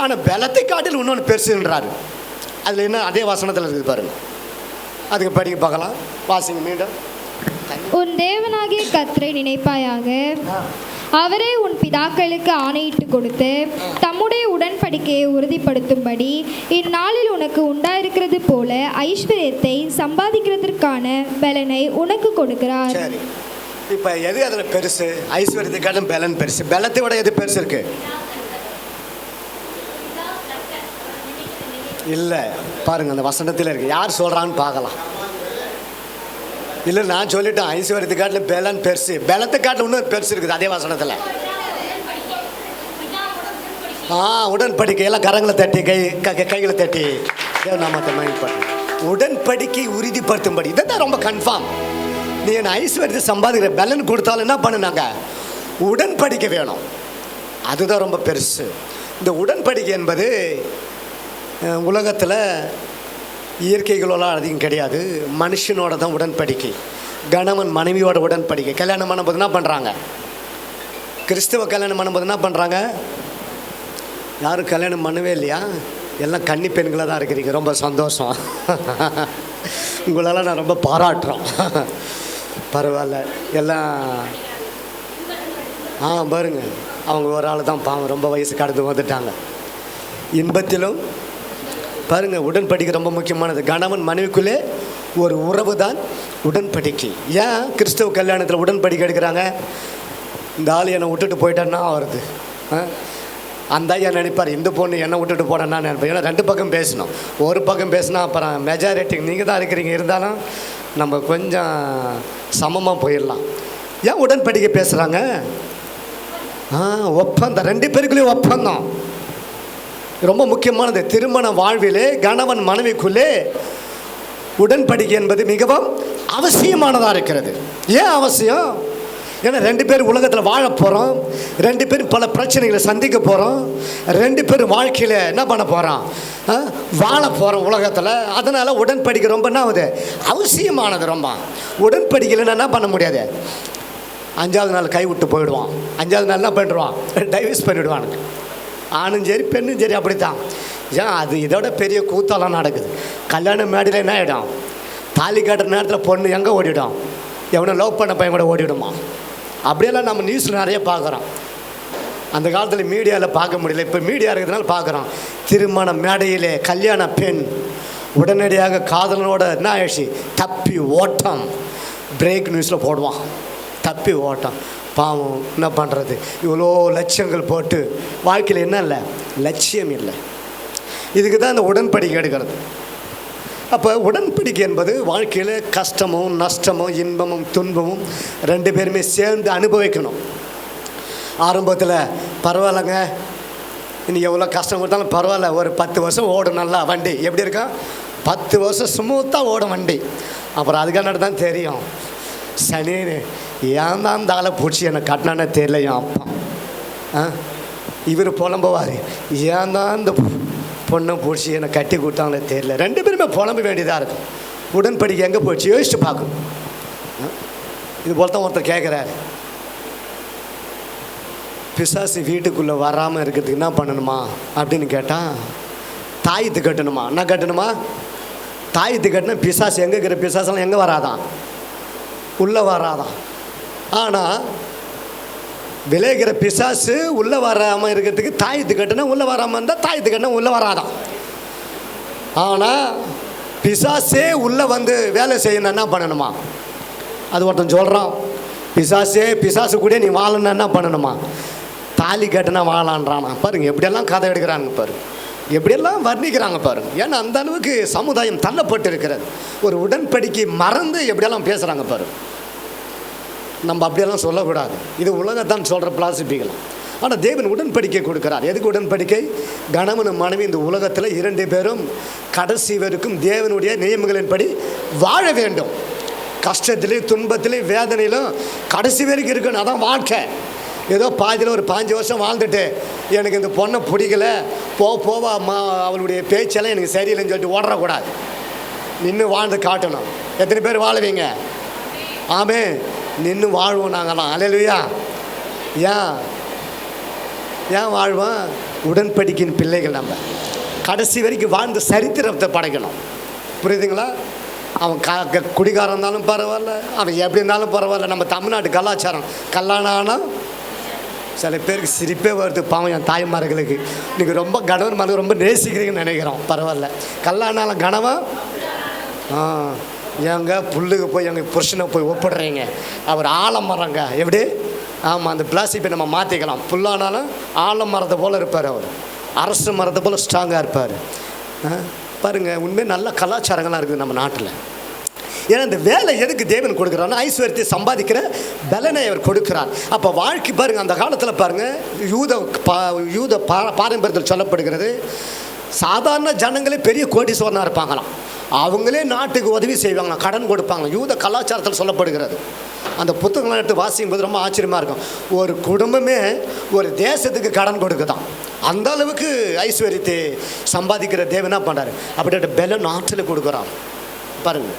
ஆனால் பலத்தை காட்டிலும் இன்னொன்று பெருசுன்றாரு. அதில் என்ன அதே வசனத்தில் இருக்குது பாருங்கள். அதுக்கு படிக்க பார்க்கலாம். வாசிங்க மீண்டும். உன் தேவனாகிய கர்த்தரை நினைப்பாயாக, அவரே உன் பிதாக்களுக்கு ஆணையிட்டு கொடுத்து தம்முடைய உடன்படிக்கையை உறுதிப்படுத்தும்படி இந்நாளில் உனக்கு உண்டாயிருக்கிறது போல ஐஸ்வர்யத்தை சம்பாதிக்கிறதற்கான பலனை உனக்கு கொடுக்கிறார். சரி, இப்போ எது அதில் பெருசு? ஐஸ்வர்யத்துக்கான பலன் பெருசு. பலத்தை விட எது பெருசு இருக்கு? இல்லை, பாருங்க அந்த வசனத்தில் இருக்கு. யார் சொல்கிறான்னு பார்க்கலாம். இல்லை, நான் சொல்லிட்டேன், ஐஸ்வர்யத்தை காட்டில் பலன் பெருசு, பலத்தை காட்டில் இன்னும் பெருசு இருக்குது அதே வசனத்தில். உடன்படிக்கை எல்லாம் கரங்களை தட்டி கைகளை தட்டி நாமத்தை மகிமைப்படுத்து. உடன்படிக்கை உறுதிப்படுத்தும்படி, இதான் ரொம்ப கன்ஃபார்ம். நீ என் ஐஸ்வர்யத்தை சம்பாதிக்கிற பலன் கொடுத்தாலும் என்ன பண்ணுனாங்க? உடன்படிக்கை வேணும். அதுதான் ரொம்ப பெருசு. இந்த உடன்படிக்கை என்பது உலகத்தில் இயற்கைகளோலாம் அதிகம் கிடையாது. மனுஷனோட தான் உடன்படிக்கை. கணவன் மனைவியோட உடன்படிக்கை. கல்யாணம் பண்ணும்போது என்ன பண்ணுறாங்க? கிறிஸ்தவ கல்யாணம் பண்ணும்போது என்ன பண்ணுறாங்க? யாரும் கல்யாணம் பண்ணவே இல்லையா? எல்லாம் கன்னி பெண்களாக தான் இருக்கிறீங்க. ரொம்ப சந்தோஷம். உங்களெல்லாம் நான் ரொம்ப பாராட்டுறோம். பரவாயில்ல. எல்லாம் பாருங்க, அவங்க ஒரு ஆள் தான் பாவம், ரொம்ப வயசு கடந்து வந்துட்டாங்க. இன்பத்திலும் பாருங்கள், உடன்படிக்கை ரொம்ப முக்கியமானது. கணவன் மனைவிக்குள்ளே ஒரு உறவு தான் உடன்படிக்கை. ஏன் கிறிஸ்தவ கல்யாணத்தில் உடன்படிக்கை எடுக்கிறாங்க? இந்த ஆள் என்னை விட்டுட்டு போயிட்டான்னா வருது, அந்த ஐயா நினைப்பார் இந்த பொண்ணு என்னை விட்டுட்டு போனேன்னா நினைப்பேன். ஏன்னா ரெண்டு பக்கம் பேசணும். ஒரு பக்கம் பேசினா அப்புறம் மெஜாரிட்டி நீங்கள் தான் இருக்கிறீங்க, இருந்தாலும் நம்ம கொஞ்சம் சமமாக போயிடலாம். ஏன் உடன்படிக்கை பேசுகிறாங்க? ஒப்பந்தம், ரெண்டு பேருக்குள்ளேயும் ஒப்பந்தம் ரொம்ப முக்கியமானது. திருமண வாழ்விலே கணவன் மனைவிக்குள்ளே உடன்படிக்கை என்பது மிகவும் அவசியமானதாக இருக்கிறது. ஏன் அவசியம்? ஏன்னா ரெண்டு பேரும் உலகத்தில் வாழ போகிறோம், ரெண்டு பேரும் பல பிரச்சனைகளை சந்திக்க போகிறோம், ரெண்டு பேரும் வாழ்க்கையில் என்ன பண்ண போகிறோம்? வாழ போகிறோம் உலகத்தில். அதனால் உடன்படிக்கை ரொம்ப என்ன ஆகுது? அவசியமானது. ரொம்ப உடன்படிக்கையில் என்ன பண்ண முடியாது? 5வது நாள் கை விட்டு போயிடுவான். 5வது நாள் என்ன பண்ணிடுவான்? டைவர்ஸ் பண்ணிவிடுவானுங்க. ஆணும் சரி பெண்ணும் சரி அப்படித்தான். ஏன் அது இதோட பெரிய கூத்தாலாம் நடக்குது. கல்யாண மேடையில் என்ன ஆகிடும்? தாலி கட்டுற நேரத்தில் பொண்ணு எங்கே ஓடிடும்? எவனோ லவ் பண்ண பையன் கூட ஓடிடுமா? அப்படியெல்லாம் நம்ம நியூஸில் நிறைய பார்க்குறோம். அந்த காலத்தில் மீடியாவில் பார்க்க முடியல, இப்போ மீடியா இருக்கிறதுனால பார்க்குறோம். திருமண மேடையிலே கல்யாண பெண் உடனடியாக காதலனோட என்ன ஆயிடுச்சு? தப்பி ஓட்டம். பிரேக் நியூஸில் போடுவான், தப்பி ஓட்டம். பாவம், என்ன பண்ணுறது? இவ்வளோ லட்சியங்கள் போட்டு வாழ்க்கையில் என்ன இல்லை? லட்சியம் இல்லை. இதுக்கு தான் இந்த உடன்படிக்கை எடுக்கிறது. அப்போ உடன்படிக்கை என்பது வாழ்க்கையில் கஷ்டமும் நஷ்டமும் இன்பமும் துன்பமும் ரெண்டு பேருமே சேர்ந்து அனுபவிக்கணும். ஆரம்பத்தில் பரவாயில்லைங்க, இன்னைக்கு எவ்வளோ கஷ்டம் கொடுத்தாலும் பரவாயில்ல, ஒரு 10 வருஷம் ஓடும் நல்லா வண்டி. எப்படி இருக்கா? 10 வருஷம் ஸ்மூத்தாக ஓடும் வண்டி. அப்புறம் அதுக்கான தான் தெரியும், சனின்னு ஏன் தான் இந்த ஆளை பிடிச்சி என்னை கட்டினானே தெரியல என் அப்பா. இவர் புலம்புவார், ஏன் தான் இந்த பொண்ணை பிடிச்சி என்னை கட்டி கொடுத்தாங்களே தெரியல. ரெண்டு பேருமே புலம்ப வேண்டியதாக இருக்கும். உடன்படிக்கை எங்கே போயிடுச்சு யோசிச்சு பார்க்கணும். இது போல தான் ஒருத்தர் கேட்குறாரு, பிசாசு வீட்டுக்குள்ளே வராமல் இருக்கிறதுக்கு என்ன பண்ணணுமா அப்படின்னு கேட்டால், தாயத்து கட்டணுமா? என்ன கட்டணுமா? தாயத்து கட்டினா பிசாசு எங்கே இருக்கிற பிசாசெல்லாம் எங்கே வராதான்? உள்ளே வராதான். ஆனால் விளைகிற பிசாசு உள்ளே வராமல் இருக்கிறதுக்கு தாயத்து கட்டினா உள்ளே வராமல் இருந்தால் தாயத்து கட்டினா உள்ளே வராதான். ஆனால் பிசாசே உள்ளே வந்து வேலை செய்யணும் என்ன பண்ணணுமா? அது ஒருத்தன் சொல்கிறான், பிசாசு கூட நீ வாழணும் என்ன பண்ணணுமா? தாலி கட்டினா வாழான்றானா. பாருங்கள் எப்படியெல்லாம் கதை எடுக்கிறாங்க பாருங்க, எப்படியெல்லாம் வர்ணிக்கிறாங்க பாருங்க. ஏன்னா அந்த அளவுக்கு சமுதாயம் தள்ளப்பட்டு இருக்கிறது. ஒரு உடன்படிக்கை மறந்து எப்படியெல்லாம் பேசுகிறாங்க பாருங்க. நம்ம அப்படியெல்லாம் சொல்லக்கூடாது. இது உலகத்தான் சொல்கிற பிலாசபிக்கலாம். ஆனால் தேவன் உடன்படிக்கை கொடுக்குறார். எதுக்கு உடன்படிக்கை? கணவன் மனைவி இந்த உலகத்தில் 2 பேரும் கடைசி வரைக்கும் தேவனுடைய நியமங்களின்படி வாழ வேண்டும். கஷ்டத்திலையும் துன்பத்திலையும் வேதனையிலும் கடைசி வரைக்கும் இருக்கணும். அதான் வாழ்க்கை. ஏதோ பாதியில் ஒரு 5 வருஷம் வாழ்ந்துட்டு எனக்கு இந்த பொண்ணை பிடிக்கல, போவ அவளுடைய பேச்செல்லாம் எனக்கு சரியில்லைன்னு சொல்லிட்டு ஓடக்கூடாது. நின்று வாழ்ந்து காட்டணும். எத்தனை பேர் வாழுவீங்க? ஆமே, நின்று வாழ்வோம் நாங்களாம். அல்லேலூயா. ஏன் வாழ்வோம்? உடன்படிக்கையின் பிள்ளைகள் நம்ம கடைசி வரைக்கும் வாழ்ந்து சரித்திரத்தை படைக்கணும். புரியுதுங்களா? அவன் குடிகாரம் இருந்தாலும் பரவாயில்ல, அவன் எப்படி இருந்தாலும் பரவாயில்ல. நம்ம தமிழ்நாட்டு கலாச்சாரம், கல்யாணம் ஆனால் சில பேருக்கு சிரிப்பே வருது. பாவம் என் தாய்மார்களுக்கு. நீங்கள் ரொம்ப கணவன் மனது ரொம்ப நேசிக்கிறீங்கன்னு நினைக்கிறோம். பரவாயில்ல, கல்யாணம் கணவன் எங்க புல்லுக்கு போய் எங்கள் புருஷனை போய் ஒப்பிடுறீங்க. அவர் ஆலமரங்க. எப்படி? ஆமாம், அந்த பிளாஸ்டிக்கை நம்ம மாற்றிக்கலாம். புல்லானாலும் ஆலமரத்தை போல் இருப்பார். அவர் அரசு மரத்தை போல் ஸ்ட்ராங்காக இருப்பார். பாருங்கள், உண்மையாக நல்ல கலாச்சாரங்கள்லாம் இருக்குது நம்ம நாட்டில். ஏன்னா இந்த வேலை எதுக்கு தேவன் கொடுக்குறாருன்னா ஐஸ்வர்யத்தை சம்பாதிக்கிற பலனை அவர் கொடுக்குறார். அப்போ வாழ்க்கை பாருங்கள், அந்த காலத்தில் பாருங்கள், யூத பாரம்பரியத்தில் சொல்லப்படுகிறது, சாதாரண ஜனங்களே பெரிய கோடீஸ்வரனாக இருப்பாங்களாம். அவங்களே நாட்டுக்கு உதவி செய்வாங்க, கடன் கொடுப்பாங்க. யூத கலாச்சாரத்தில் சொல்லப்படுகிறது. அந்த புத்தகங்களை எடுத்து வாசிக்கும் போது ரொம்ப ஆச்சரியமாக இருக்கும். ஒரு குடும்பமே ஒரு தேசத்துக்கு கடன் கொடுக்குதான். அந்த அளவுக்கு ஐஸ்வர்யத்தை சம்பாதிக்கிற தேவன் என்ன பண்ணுறாரு? அப்படின்ற பலன் ஆற்றலை கொடுக்குறார் பாருங்கள்.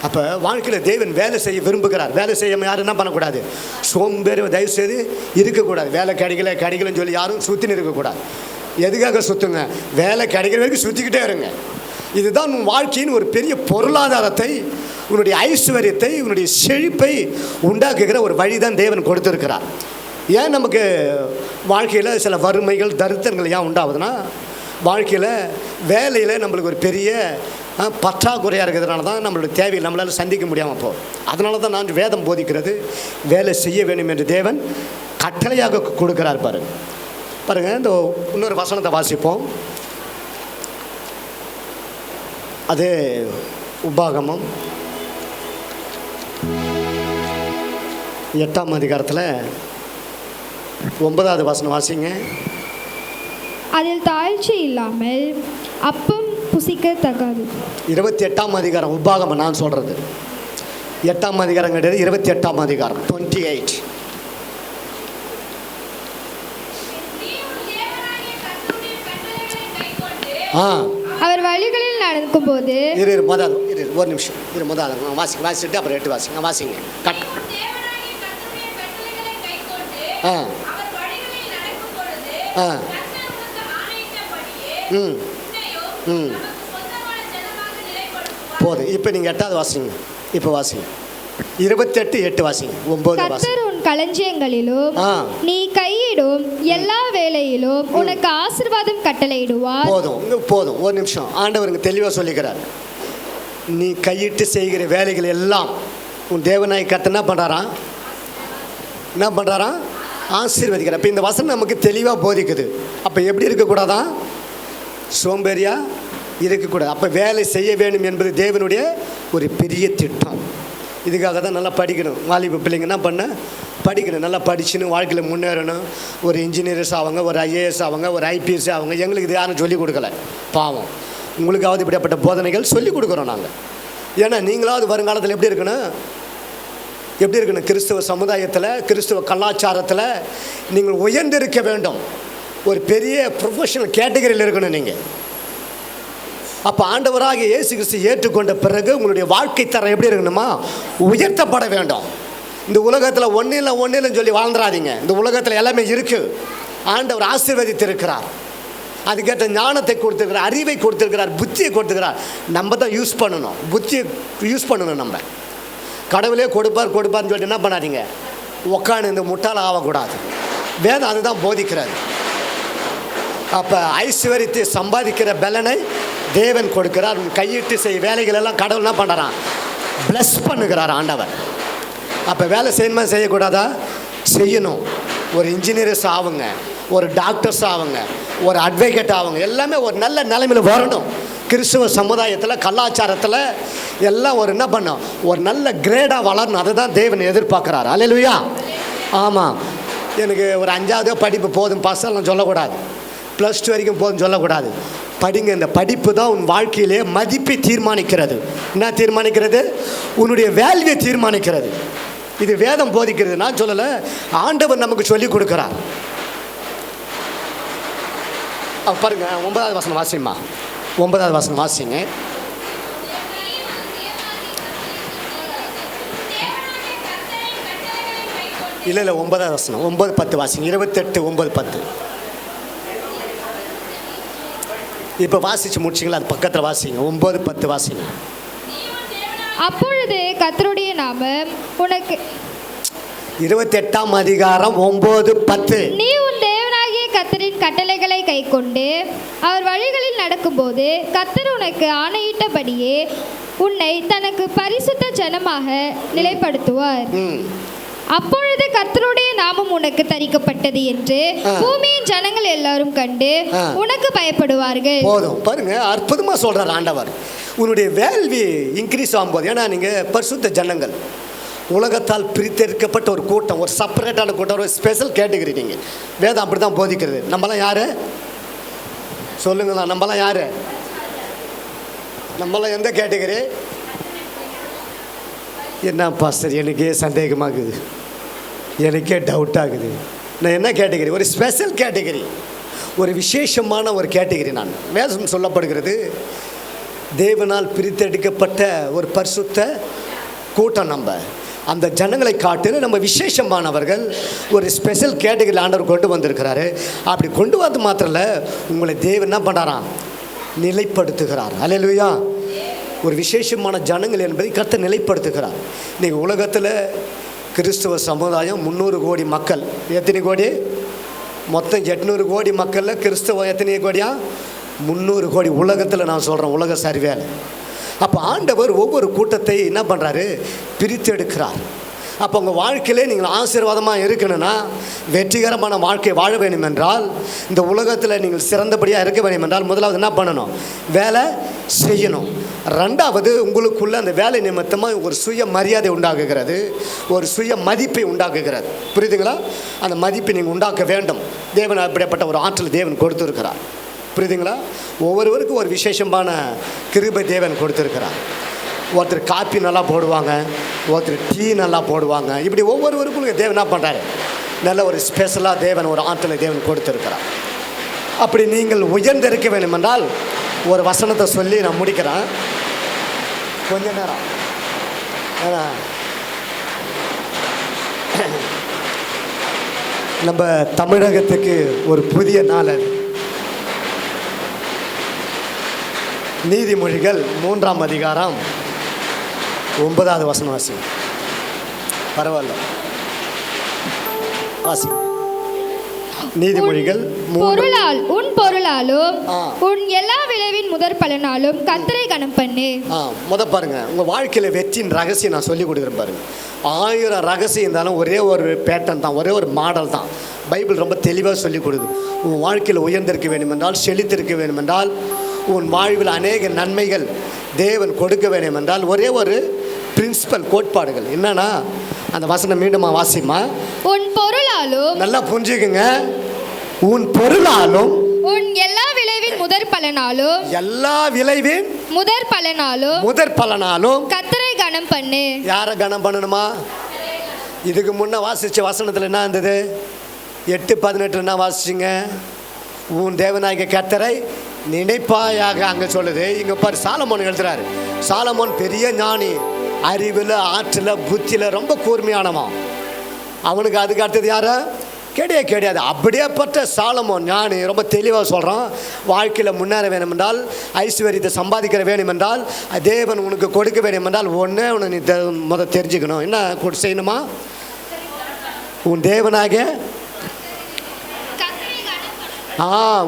அப்போ வாழ்க்கையில் தேவன் வேலை செய்ய விரும்புகிறார். வேலை செய்யாமல் யாரும் என்ன பண்ணக்கூடாது? சோம்பேறி தயவு செய்து இருக்கக்கூடாது. வேலை கிடைக்கலன்னு சொல்லி யாரும் சுற்றின்னு இருக்கக்கூடாது. எதுக்காக சுற்றுங்க? வேலை கிடைக்கிற வரைக்கும் சுற்றிக்கிட்டே இருங்க. இதுதான் உன் வாழ்க்கையின் ஒரு பெரிய பொருளாதாரத்தை, உன்னுடைய ஐஸ்வர்யத்தை, உன்னுடைய செழிப்பை உண்டாக்குகிற ஒரு வழி தான் தேவன் கொடுத்துருக்கிறார். ஏன் நமக்கு வாழ்க்கையில் சில வறுமைகள் தரித்திரங்கள் ஏன் உண்டாகுதுன்னா, வாழ்க்கையில் வேலையில் நம்மளுக்கு ஒரு பெரிய பற்றாக்குறையாக இருக்கிறதுனால தான் நம்மளுடைய தேவையை நம்மளால் சந்திக்க முடியாமல் போகும். அதனால தான் நான் வேதம் போதிக்கிறது, வேலை செய்ய வேண்டும் என்று தேவன் கட்டளையாக கொடுக்கிறார். பாருங்கள், இந்த இன்னொரு வசனத்தை வாசிப்போம். அது உபாகமம் 8ஆம் அதிகாரத்தில் 9வது வசனம் வாசிங்க. அதில் தாழ்ச்சி இல்லாமல் அப்பம் புசிக்கத்தகாது. 28ஆம் அதிகாரம் உபாகமம் நான் சொல்கிறது. 8ஆம் அதிகாரம் கிடையாது, 28ஆம் அதிகாரம் 28. அவர் வழிகளில் நடக்கும் போது ஒரு நிமிஷம் வாசிட்டு அப்புறம் 8 வாசிங்க. கட். போதும். இப்போ நீங்கள் 8வது வாசிங்க. இப்போ வாசிங்க 28:8 வாசிங்க. 9 கர்த்தர் உன் களஞ்சியங்களிலும் நீ கையிடும் எல்லா வேலையிலும் உனக்கு ஆசீர்வாதம் கட்டளையிடுவார். போதும். ஒரு நிமிஷம். ஆண்டவருக்கு தெளிவாக சொல்லிக்கிறார். நீ கையிட்டு செய்கிற வேலைகள் எல்லாம் உன் தேவனாய் கர்த்தர் என்ன பண்ணுறாராம்? ஆசீர்வதிக்கிறார். இப்போ இந்த வசனம் நமக்கு தெளிவாக போதிக்குது. அப்போ எப்படி இருக்கக்கூடாதான்? சோம்பேறியா இருக்கக்கூடாது. அப்போ வேலை செய்ய வேண்டும் என்பது தேவனுடைய ஒரு பெரிய திட்டம். இதுக்காக தான் நல்லா படிக்கணும். வாலிப பிள்ளைங்க என்ன பண்ண படிக்கணும், நல்லா படிச்சுன்னு வாழ்க்கையில் முன்னேறணும். ஒரு இன்ஜினியர்ஸ் ஆவாங்க, ஒரு ஐஏஎஸ் ஆவாங்க, ஒரு ஐபிஎஸ் ஆவாங்க. எங்களுக்கு இது யாரும் சொல்லிக் கொடுக்கல. பாவம், உங்களுக்காவது இப்படிப்பட்ட போதனைகள் சொல்லிக் கொடுக்குறோம் நாங்கள். ஏன்னா நீங்களாவது வருங்காலத்தில் எப்படி இருக்கணும்? கிறிஸ்துவ சமுதாயத்தில், கிறிஸ்துவ கலாச்சாரத்தில் நீங்கள் உயர்ந்திருக்க வேண்டும். ஒரு பெரிய ப்ரொஃபஷனல் கேட்டகரியில் இருக்கணும் நீங்கள். அப்போ ஆண்டவராக இயேசு கிறிஸ்து ஏற்றுக்கொண்ட பிறகு உங்களுடைய வாழ்க்கை தரம் எப்படி இருக்கணுமா? உயர்த்தப்பட வேண்டும். இந்த உலகத்தில் ஒன்றில் சொல்லி வாழ்ந்துடாதீங்க. இந்த உலகத்தில் எல்லாமே இருக்குது. ஆண்டவர் ஆசீர்வதித்திருக்கிறார். அதுக்கேற்ற ஞானத்தை கொடுத்துருக்கிறார், அறிவை கொடுத்துருக்கிறார், புத்தியை கொடுத்துருக்கிறார். நம்ம தான் யூஸ் பண்ணணும். புத்தியை யூஸ் பண்ணணும். நம்ம கடவுளே கொடுப்பார்னு சொல்லிட்டு என்ன பண்ணாதீங்க, உட்காந்து இந்த முட்டால் ஆகக்கூடாது. வேதம் அதுதான் போதிக்கிறார். அப்போ ஐஸ்வர்யத்தை சம்பாதிக்கிற பலனை தேவன் கொடுக்கிறார். கையிட்டு செய்ய வேலைகள் எல்லாம் கடவுள் என்ன பண்ணுறான்? பிளஸ் பண்ணுகிறார் ஆண்டவர். அப்போ வேலை செய்யணுமா செய்யக்கூடாதா? செய்யணும். ஒரு இன்ஜினியர்ஸ் ஆகுங்க, ஒரு டாக்டர்ஸ் ஆகுங்க, ஒரு அட்வொகேட் ஆகுங்க. எல்லாமே ஒரு நல்ல நிலைமையில் வரணும். கிறிஸ்துவ சமுதாயத்தில், கலாச்சாரத்தில் எல்லாம் ஒரு என்ன பண்ணோம், ஒரு நல்ல கிரேடாக வளரணும். அதை தான் தேவன் எதிர்பார்க்குறாரு. அல்லேலூயா. ஆமாம், எனக்கு ஒரு 5வது படிப்பு போதும் பாஸ்டர்லாம் சொல்லக்கூடாது. +2 வரைக்கும் போதும் சொல்லக்கூடாது. படிங்க. இந்த படிப்பு தான் உன் வாழ்க்கையிலே மதிப்பை தீர்மானிக்கிறது. என்ன தீர்மானிக்கிறது? உன்னுடைய வேல்யூவை தீர்மானிக்கிறது. இது வேதம் போதிக்கிறது, நான் சொல்லலை, ஆண்டவர் நமக்கு சொல்லி கொடுக்கிறார். பாருங்க 9வது வசனம் வாசிங்கம்மா. 9வது வசனம் வாசிங்க. இல்லை 9வது வசனம் 9:10 வாசிங்க. 28 9:10. இப்போ வாசிச்சு முடிச்சிங்களா? அது பக்கத்தில் வாசிங்க. 9:10 வாசிங்க. அப்பொழுது கர்த்தருடைய நாமம் உனக்கு 28ஆம் அதிகாரம் 9:10. நீ உன் தேவனாகிய கர்த்தரின் கட்டளைகளை கைக்கொண்டு அவர் வழிகளில் நடக்கும்போது கர்த்தர் உனக்கு ஆணையிட்டபடியே உன்னை தனக்கு பரிசுத்த ஜனமாக நிலைப்படுத்துவார். அப்பொழுது கர்த்தருடைய நாமம் உனக்கு தரிக்கப்பட்டது என்று பூமியின் ஜனங்கள் எல்லாரும் கண்டு உனக்கு பயப்படுவார்கள். போதும் பாருங்க, அற்புதமா சொல்றார் ஆண்டவர். உன்னுடைய வேல்வி இன்க்ரீஸ் ஆகும்போது, ஏன்னா நீங்க பரிசுத்த ஜனங்கள், உலகத்தால் பிரித்தெடுக்கப்பட்ட ஒரு கூட்டம், ஒரு செப்பரேட்டான கூட்டம், ஒரு ஸ்பெஷல் கேட்டகரி. நீங்க வேதம் அப்படி தான் போதிக்கிறது. நம்மளாம் யாரு சொல்லுங்களா? நம்மளாம் யாரு? நம்மளாம் எந்த கேட்டகரி? என்ன பாஸ்டர், எனக்கே சந்தேகமாகுது, எனக்கே டவுட் ஆகுது. நான் என்ன கேட்டகரி? ஒரு ஸ்பெஷல் கேட்டகரி, ஒரு விசேஷமான ஒரு கேட்டகரி. நான் வேதம் சொல்லப்படுகிறது, தேவனால் பிரித்தெடுக்கப்பட்ட ஒரு பரிசுத்த கூட்டம். நம்ம அந்த ஜனங்களை காட்டிலும் நம்ம விசேஷமானவர்கள், ஒரு ஸ்பெஷல் கேட்டகரி ஆண்டவர் கொண்டு வந்திருக்கிறாரு. அப்படி கொண்டு வந்து மாத்திரம் இல்லை, உங்களை தேவன் என்ன பண்ணுறாராம்? நிலைப்படுத்துகிறார். அல்லேலூயா. ஒரு விசேஷமான ஜனங்கள் என்பதை கர்த்தர் நிலைப்படுத்துகிறார். இன்றைக்கி உலகத்தில் கிறிஸ்துவ சமுதாயம் 300 கோடி மக்கள். எத்தனை கோடி? மொத்தம் 800 கோடி மக்களில் கிறிஸ்துவ எத்தனை கோடியா? 300 கோடி. உலகத்தில் நான் சொல்கிறேன், உலக சர்வேல. அப்போ ஆண்டவர் ஒவ்வொரு கூட்டத்தை என்ன பண்ணுறாரு? பிரித்து எடுக்கிறார். அப்போ உங்கள் வாழ்க்கையிலே நீங்கள் ஆசீர்வாதமாக இருக்கணும்னா, வெற்றிகரமான வாழ்க்கை வாழ வேண்டும் என்றால், இந்த உலகத்தில் நீங்கள் சிறந்தபடியாக இருக்க வேண்டும் என்றால், முதலாவது என்ன பண்ணணும்? வேலை செய்யணும். ரெண்டாவது, உங்களுக்குள்ள அந்த வேலை நிமித்தமாக ஒரு சுய மரியாதை உண்டாக்குகிறது, ஒரு சுய மதிப்பை உண்டாக்குகிறது. புரியுதுங்களா? அந்த மதிப்பை நீங்கள் உண்டாக்க வேண்டும். தேவன் அப்படிப்பட்ட ஒரு ஆற்றல் தேவன் கொடுத்துருக்கிறார். புரியுதுங்களா? ஒவ்வொருவருக்கும் ஒரு விசேஷமான கிருபை தேவன் கொடுத்துருக்கிறார். ஒருத்தர் காப்பி நல்லா போடுவாங்க, ஒருத்தர் டீ நல்லா போடுவாங்க. இப்படி ஒவ்வொருவருக்கும் தேவன் என்ன பண்ணுறாரு? நல்ல ஒரு ஸ்பெஷலாக தேவன் ஒரு ஆற்றலை தேவன் கொடுத்துருக்கிறார். அப்படி நீங்கள் உயர்ந்திருக்க வேண்டும் என்றால், ஒரு வசனத்தை சொல்லி நான் முடிக்கிறேன். கொஞ்ச நேரம் நம்ம தமிழகத்துக்கு ஒரு புதிய நாள். நீதிமொழிகள் 3ஆம் அதிகாரம் 9வது வசனம் வாசி. பரவாயில்ல, வாசி. நீதிமொழிகள் உன் பொருளாலும் உன் எல்லா விளைவின் முதற் பலனாலும் கர்த்தரை கனம் பண்ணு. பாருங்க, உங்க வாழ்க்கையில வெற்றியின் ரகசியம் நான் சொல்லி கொடுக்குறேன் பாருங்க. 1000 ரகசியம் இருந்தாலும் ஒரே ஒரு பேட்டர்ன் தான், ஒரே ஒரு மாடல் தான். பைபிள் ரொம்ப தெளிவாக சொல்லி கொடுக்குது. உன் வாழ்க்கையில் உயர்ந்திருக்க வேண்டும் என்றால், செழித்திருக்க வேண்டும் என்றால், உன் வாழ்வில் அநேக நன்மைகள் தேவன் கொடுக்க வேண்டும் என்றால், ஒரே ஒரு பிரின்சிபல் கோட்பாடுகள் என்னன்னா, அந்த வசனம் மீண்டும் வாசிமா. உன் பொருளாலும், நல்லா புரிஞ்சுக்குங்க, உன் பொருளாலும் உன் எல்லா விளைவின் முதற் பலனாலும், எல்லா விளைவின் முதற் பலனாலும் கர்த்தரை கனம் பண்ணு. யாரை கனம் பண்ணணுமா? இதுக்கு முன்ன வாசிச்ச வசனத்தில் என்ன இருந்தது? 8:18 என்ன வாசிச்சிங்க? உன் தேவனாகிய கர்த்தரை நினைப்பாயாக அங்கே சொல்லுது. இங்கே பாரு, சாலமோன் எழுதுறாரு. சாலமோன் பெரிய ஞானி, அறிவில், ஆற்றில், புத்தியில் ரொம்ப கூர்மையானவன். அவனுக்கு அதுக்கு அடுத்தது யாரா? கிடையாது. அப்படியேப்பட்ட சாலமோன் ஞானி ரொம்ப தெளிவாக சொல்கிறான், வாழ்க்கையில் முன்னேற வேண்டும் என்றால், ஐஸ்வர்யத்தை சம்பாதிக்கிற வேண்டும் என்றால், தேவன் உனக்கு கொடுக்க வேண்டும் என்றால், ஒன்றே உன்னை நீ முதல் தெரிஞ்சுக்கணும். என்ன செய்யணுமா? உன் தேவனாகிய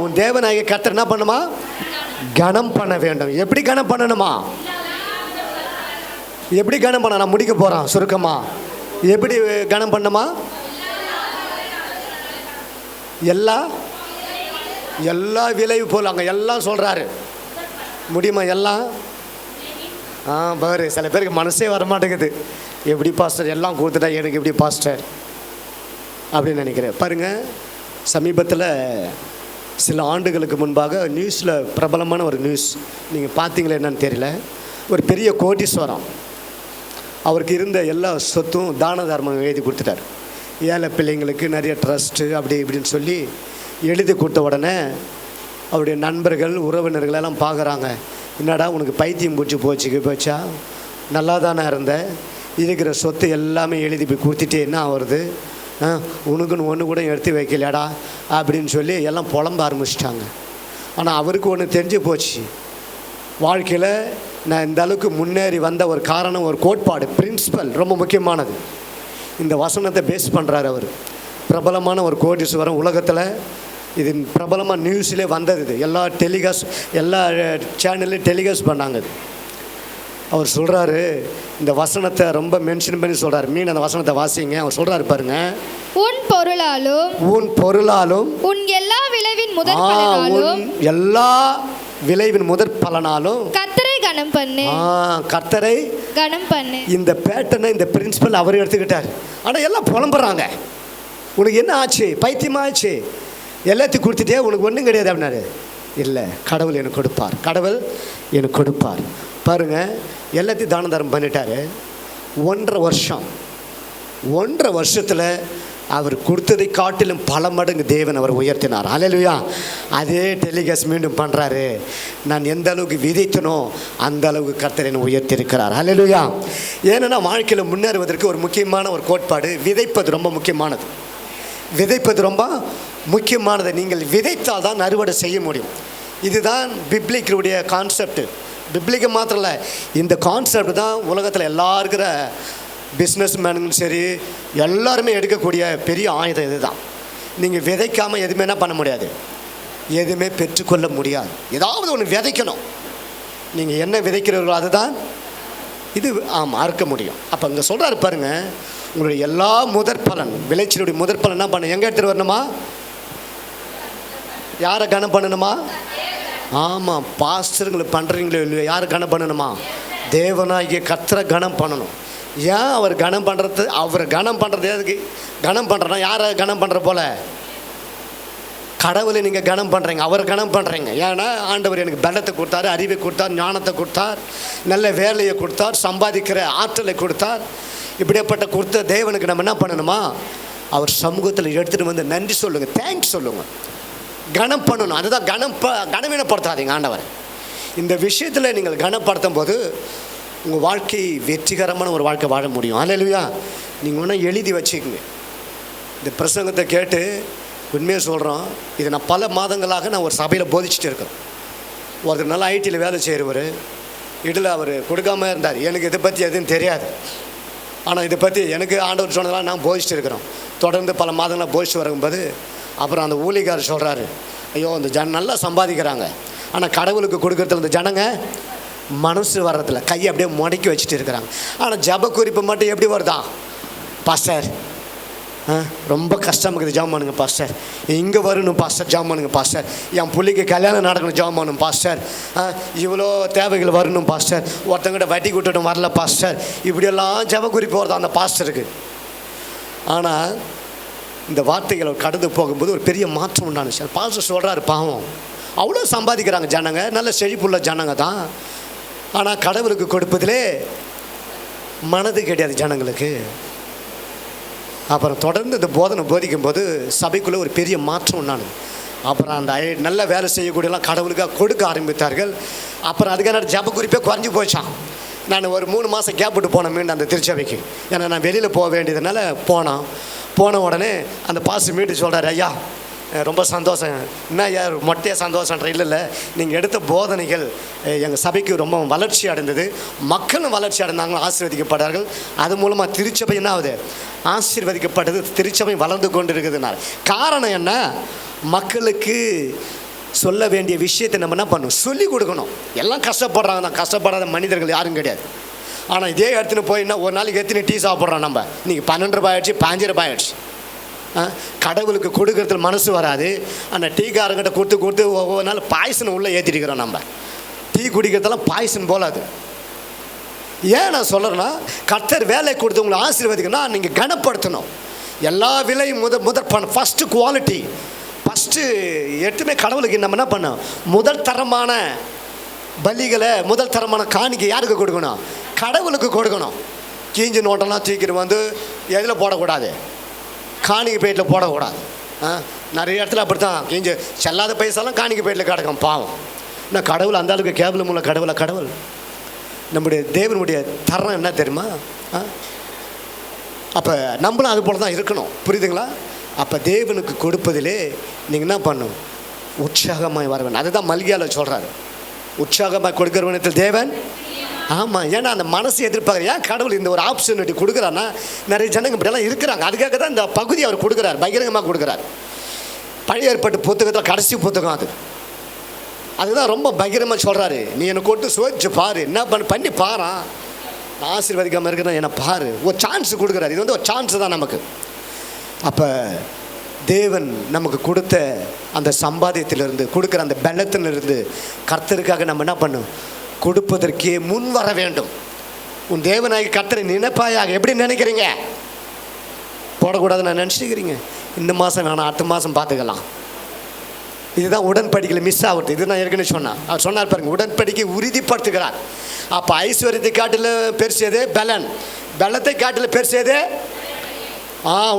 உன் தேவனாகிய கர்த்தர் என்ன பண்ணுமா? கனம் பண்ண வேண்டும். எப்படி கனம் பண்ணணுமா? எப்படி கனம் பண்ண? நான் முடிக்க போகிறேன் சுருக்கமா. எப்படி கனம் பண்ணுமா? எல்லா விளைவு போல் அங்கே எல்லாம் சொல்கிறாரு. முடியுமா எல்லாம்? பாரு, சில பேருக்கு மனசே வரமாட்டேங்குது. எப்படி பாஸ்டர் எல்லாம் கொடுத்துட்டா எனக்கு எப்படி பாஸ்டர் அப்படின்னு நினைக்கிறேன். பாருங்கள், சமீபத்தில் சில ஆண்டுகளுக்கு முன்பாக நியூஸில் பிரபலமான ஒரு நியூஸ், நீங்கள் பார்த்தீங்களா என்னன்னு தெரியல. ஒரு பெரிய கோடீஸ்வரம், அவருக்கு இருந்த எல்லா சொத்தும் தான தர்மம் எழுதி கொடுத்துட்டார். ஏழை பிள்ளைங்களுக்கு நிறைய ட்ரஸ்ட்டு அப்படி இப்படின்னு சொல்லி எழுதி கொடுத்த உடனே அவருடைய நண்பர்கள் உறவினர்கள் எல்லாம் பார்க்குறாங்க, என்னடா உனக்கு பைத்தியம் போச்சா, நல்லா தானே இருந்த, இருக்கிற சொத்து எல்லாமே எழுதி போய் கொடுத்துட்டே என்ன ஆகுறது, உனக்குன்னு ஒன்று கூட எடுத்து வைக்கலடா அப்படின்னு சொல்லி எல்லாம் புலம்ப ஆரம்பிச்சிட்டாங்க. ஆனால் அவருக்கு ஒன்று தெரிஞ்சு போச்சு, வாழ்க்கையில் நான் இந்த அளவுக்கு முன்னேறி வந்த ஒரு காரணம், ஒரு கோட்பாடு, பிரின்சிபல் ரொம்ப முக்கியமானது. இந்த வசனத்தை பேஸ் பண்ணுறாரு அவர். பிரபலமான ஒரு கோடீஸ்வரன் உலகத்தில், இது பிரபலமாக நியூஸ்லேயே வந்தது, இது எல்லா எல்லா சேனல்லையும் டெலிகாஸ்ட் பண்ணாங்க. அவர் சொல்கிறாரு, இந்த வசனத்தை ரொம்ப மென்ஷன் பண்ணி சொல்கிறார். அந்த வசனத்தை வாசிங்க. அவர் சொல்கிறாரு பாருங்க, உன் பொருளாலும் உன் எல்லா விளைவின் முதற் பலனாலும் எல்லா விளைவின் முதற் பலனாலும் கர்த்தரை கனம் பண்ணு. கர்த்தரை கனம் பண்ணு. இந்த பேட்டர்னை, இந்த பிரின்சிபல் அவர் எடுத்துக்கிட்டார். ஆனால் எல்லாம் புலம்புறாங்க, உனக்கு என்ன ஆச்சு, பைத்தியமா ஆச்சு, எல்லாத்தையும் கொடுத்துட்டே உனக்கு ஒன்றும் கிடையாது அப்படின்னாரு. இல்லை, கடவுள் எனக்கு கொடுப்பார், கடவுள் எனக்கு கொடுப்பார். பாருங்கள், எல்லாத்தையும் தான தர்மம் பண்ணிட்டார். 1.5 வருஷத்தில் அவர் கொடுத்ததை காட்டிலும் பல மடங்கு தேவன் அவர் உயர்த்தினார். ஹல்லேலூயா. அதே டெலிகாஸ்ட் மீண்டும் பண்ணுறாரு. நான் எந்த அளவுக்கு விதைத்தனோ அந்த அளவுக்கு கர்த்தர் என்னை உயர்த்தியிருக்கிறார். ஹல்லேலூயா. ஏன்னா வாழ்க்கையில் முன்னேறுவதற்கு ஒரு முக்கியமான ஒரு கோட்பாடு, விதைப்பது ரொம்ப முக்கியமானது. விதைப்பது ரொம்ப முக்கியமானது. நீங்கள் விதைத்தால் தான் அறுவடை செய்ய முடியும். இதுதான் பிப்ளிக்கருடைய கான்செப்ட். பிப்ளிக்கு மாத்திரம் இல்லை, இந்த கான்செப்ட் தான் உலகத்தில் எல்லா இருக்கிற பிஸ்னஸ் மேனுங்களும் சரி எல்லாருமே எடுக்கக்கூடிய பெரிய ஆயுதம் இது தான். நீங்கள் விதைக்காமல் எதுவுமே என்ன பண்ண முடியாது, எதுவுமே பெற்றுக்கொள்ள முடியாது. ஏதாவது ஒன்று விதைக்கணும். நீங்கள் என்ன விதைக்கிறீர்களோ அதுதான் இது அறுக்க முடியும். அப்போ இங்கே சொல்கிறாரு பாருங்கள், உங்களுடைய எல்லா முதற் பலன், விளைச்சலுடைய முதற் பலன் என்ன பண்ண, எங்கே எடுத்துகிட்டு வரணுமா, யாரை கனம் பண்ணணுமா? ஆமாம், பாஸ்டருங்களை பண்ணுறீங்களோ இல்லையோ, யார் கனம் பண்ணணுமா? தேவனாகிய கர்த்தரை கனம் பண்ணணும். ஏன் அவர் கனம் பண்ணுறது, அவரை கனம் பண்ணுறது எதுக்கு கனம் பண்ணுறனா, யாரை கனம் பண்ணுற போல கடவுளை நீங்கள் கனம் பண்ணுறீங்க, அவரை கனம் பண்ணுறீங்க. ஏன்னா ஆண்டவர் எனக்கு பலத்தை கொடுத்தார், அறிவை கொடுத்தார், ஞானத்தை கொடுத்தார், நல்ல வேலையை கொடுத்தார், சம்பாதிக்கிற ஆற்றலை கொடுத்தார். இப்படிப்பட்ட கொடுத்த தேவனுக்கு நம்ம என்ன பண்ணணுமா, அவர் சமூகத்தில் எடுத்துகிட்டு வந்து நன்றி சொல்லுங்கள், தேங்க்ஸ் சொல்லுங்கள், கனம் பண்ணணும். அதுதான் கனவீனப்படுத்தாதீங்க ஆண்டவர். இந்த விஷயத்தில் நீங்கள் கனப்படுத்தும் போது உங்கள் வாழ்க்கை வெற்றிகரமான ஒரு வாழ்க்கை வாழ முடியும். ஹல்லேலூயா. நீங்கள் ஒன்றும் எழுதி வச்சுக்கோங்க. இந்த பிரசங்கத்தை கேட்டு உண்மையாக சொல்கிறோம், இதை நான் பல மாதங்களாக நான் ஒரு சபையில் போதிச்சுட்டு இருக்கேன். ஒருத்தர் நல்லா ஐடியில் வேலை செய்கிறவர், இதில் அவர் கொடுக்காம இருந்தார். எனக்கு இதை பற்றி எதுவும் தெரியாது. ஆனால் இதை பற்றி எனக்கு ஆண்டவர் சொன்னதெல்லாம் நான் போதிச்சுட்டு இருக்கிறோம். தொடர்ந்து பல மாதங்களாக போதிச்சு வரும்போது அப்புறம் அந்த ஊழியக்காரர் சொல்கிறாரு, ஐயோ இந்த நல்லா சம்பாதிக்கிறாங்க, ஆனால் கடவுளுக்கு கொடுக்குறதுல இந்த ஜனங்க மனசு வர்றதில்ல, கையை அப்படியே முடக்கி வச்சுட்டு இருக்கிறாங்க. ஆனால் ஜப குறிப்பு மட்டும் எப்படி வருதான், பாஸ்டர் ரொம்ப கஷ்டமாக இருக்குது, ஜாம் பண்ணுங்க பாஸ்டர், இங்கே வரணும் பாஸ்டர், ஜாம் பண்ணுங்க பாஸ்டர், என் பிள்ளைக்கு கல்யாணம் நடக்கணும், ஜாம் பண்ணணும் பாஸ்டர், இவ்வளோ தேவைகள் வரணும் பாஸ்டர், ஒருத்தங்கிட்ட வட்டி கூட்டணும் வரல பாஸ்டர், இப்படியெல்லாம் ஜப குறிப்பு வருதான் அந்த பாஸ்டருக்கு. ஆனால் இந்த வார்த்தைகளை கடந்து போகும்போது ஒரு பெரிய மாற்றம் உண்டானுச்சு. பாஸ்டர் சொல்கிறாரு, பாவம் அவ்வளோ சம்பாதிக்கிறாங்க ஜனங்க, நல்ல செழிப்புள்ள ஜனங்க தான், ஆனால் கடவுளுக்கு கொடுப்பதிலே மனது கிடையாது ஜனங்களுக்கு. அப்புறம் தொடர்ந்து இந்த போதனை போதிக்கும் போது சபைக்குள்ளே ஒரு பெரிய மாற்றம் உண்டானது. அப்புறம் அந்த நல்ல வேலை செய்யக்கூடியலாம் கடவுளுக்காக கொடுக்க ஆரம்பித்தார்கள். அப்புறம் அதுக்கான ஜப குறிப்பே குறைஞ்சி போச்சான். நான் ஒரு 3 மாதம் கேப் விட்டு போனேன் மீண்டும் அந்த திருச்சபைக்கு. ஏன்னா நான் வெளியில் போக வேண்டியதுனால போன உடனே அந்த பாஸ்டர் மீட்டு சொல்கிறார், ஐயா ரொம்ப சந்தோஷம், என்ன ஐயா மொட்டையாக சந்தோஷன்ற, இல்லை நீங்கள் எடுத்த போதனைகள் எங்கள் சபைக்கு ரொம்ப வளர்ச்சி அடைந்தது, மக்களும் வளர்ச்சி அடைந்தாங்க, ஆசீர்வதிக்கப்பட்டார்கள். அது மூலமாக திருச்சபை என்ன ஆகுது, ஆசீர்வதிக்கப்பட்டது, திருச்சபை வளர்ந்து கொண்டு இருக்குதுனால. காரணம் என்ன, மக்களுக்கு சொல்ல வேண்டிய விஷயத்தை நம்ம என்ன பண்ணணும், சொல்லிக் கொடுக்கணும். எல்லாம் கஷ்டப்படுறாங்க தான், கஷ்டப்படாத மனிதர்கள் யாரும் கிடையாது. ஆனால் இதே இடத்துல போயின்னா ஒரு நாளைக்கு எத்தனை டீ சாப்பிட்றோம் நம்ம, இன்றைக்கி 12 ரூபாய் ஆயிடுச்சு, 5 ரூபாய் ஆயிடுச்சு. கடவுளுக்கு கொடுக்கறதுல மனசு வராது. ஆனால் டீக்காரங்கிட்ட கொடுத்து ஒவ்வொரு நாள் பாய்சனை உள்ளே ஏற்றிருக்கிறோம். நம்ம டீ குடிக்கிறதெல்லாம் பாய்சன் போல. அது ஏன் நான் சொல்கிறேன்னா, கர்த்தர் வேலை கொடுத்து உங்களை ஆசீர்வதிக்கணும்னா நீங்கள் கனப்படுத்தணும். எல்லா விலையும் முதற் பண்ண ஃபஸ்ட்டு குவாலிட்டி, ஃபஸ்ட்டு எட்டுமே கடவுளுக்கு நம்ம என்ன பண்ணோம், முதல் தரமான பலிகளை, முதல் தரமான காணிக்கை யாருக்கு கொடுக்கணும், கடவுளுக்கு கொடுக்கணும். கீஞ்சு நோட்டெல்லாம் தூக்கிட்டு வந்து எதில் போடக்கூடாது? காணிக்கை பேட்டில் போடக்கூடாது. நிறைய இடத்துல அப்படித்தான் கீஞ்சு செல்லாத பைசாலாம் காணிக்கை பேட்டில் கிடக்கும். பாவம். நான் கடவுள் அந்த அளவுக்கு கேவலம் உள்ள கடவுள். நம்முடைய தேவனுடைய தரம் என்ன தெரியுமா? அப்போ நம்மளும் அது போல தான் இருக்கணும். புரியுதுங்களா? அப்போ தேவனுக்கு கொடுப்பதிலே நீங்கள் என்ன பண்ணணும்? உற்சாகமாய் வர வேண்டும். அதுதான் மல்கியாவில் சொல்கிறாரு, உற்சாகமாக கொடுக்கிறவனத்தில் தேவன். ஆமாம், ஏன்னா அந்த மனசு எதிர்பார்க்குற. ஏன் கடவுள் இந்த ஒரு ஆப்பர்ச்சுனிட்டி கொடுக்குறான்னா, நிறைய ஜனங்க இப்படியெல்லாம் இருக்கிறாங்க. அதுக்காக தான் இந்த பகுதி அவர் கொடுக்குறார், பகிரங்கமாக கொடுக்குறார். பழைய ஏற்பாட்டு புத்தகத்தில் கடைசி புத்தகம் அதுதான் ரொம்ப பகிரமாக சொல்கிறாரு. நீ என்னை கொண்டு சோதிச்சு பாரு, என்ன பண்ணி பாரு, ஆசீர்வதிக்காமல் இருக்கிறேன் என்னை பாரு. ஒரு சான்ஸ் கொடுக்குறாரு. இது வந்து ஒரு சான்ஸ் தான் நமக்கு. அப்போ தேவன் நமக்கு கொடுத்த அந்த சம்பாதியத்திலிருந்து, கொடுக்குற அந்த பலத்திலிருந்து கர்த்தருக்காக நம்ம என்ன பண்ணணும்? கொடுப்பதற்கே முன் வர வேண்டும். உன் தேவனாகி கர்த்தரை நினைப்பாயாக. எப்படி நினைக்கிறீங்க? போடக்கூடாதுன்னு நான் நினச்சிக்கிறீங்க. இந்த மாதம் வேணாம், அடுத்த மாதம் பார்த்துக்கலாம். இதுதான் உடன்படிக்கையில் மிஸ் ஆகுது. இது நான் ஏற்கனவே சொன்னேன். அவர் சொன்னார் பாருங்க, உடன்படிக்கை உறுதிப்படுத்துகிறார். அப்போ ஐஸ்வர்யத்தை காட்டில் பெருசேதே பலன், பலத்தை காட்டில் பெருசேதே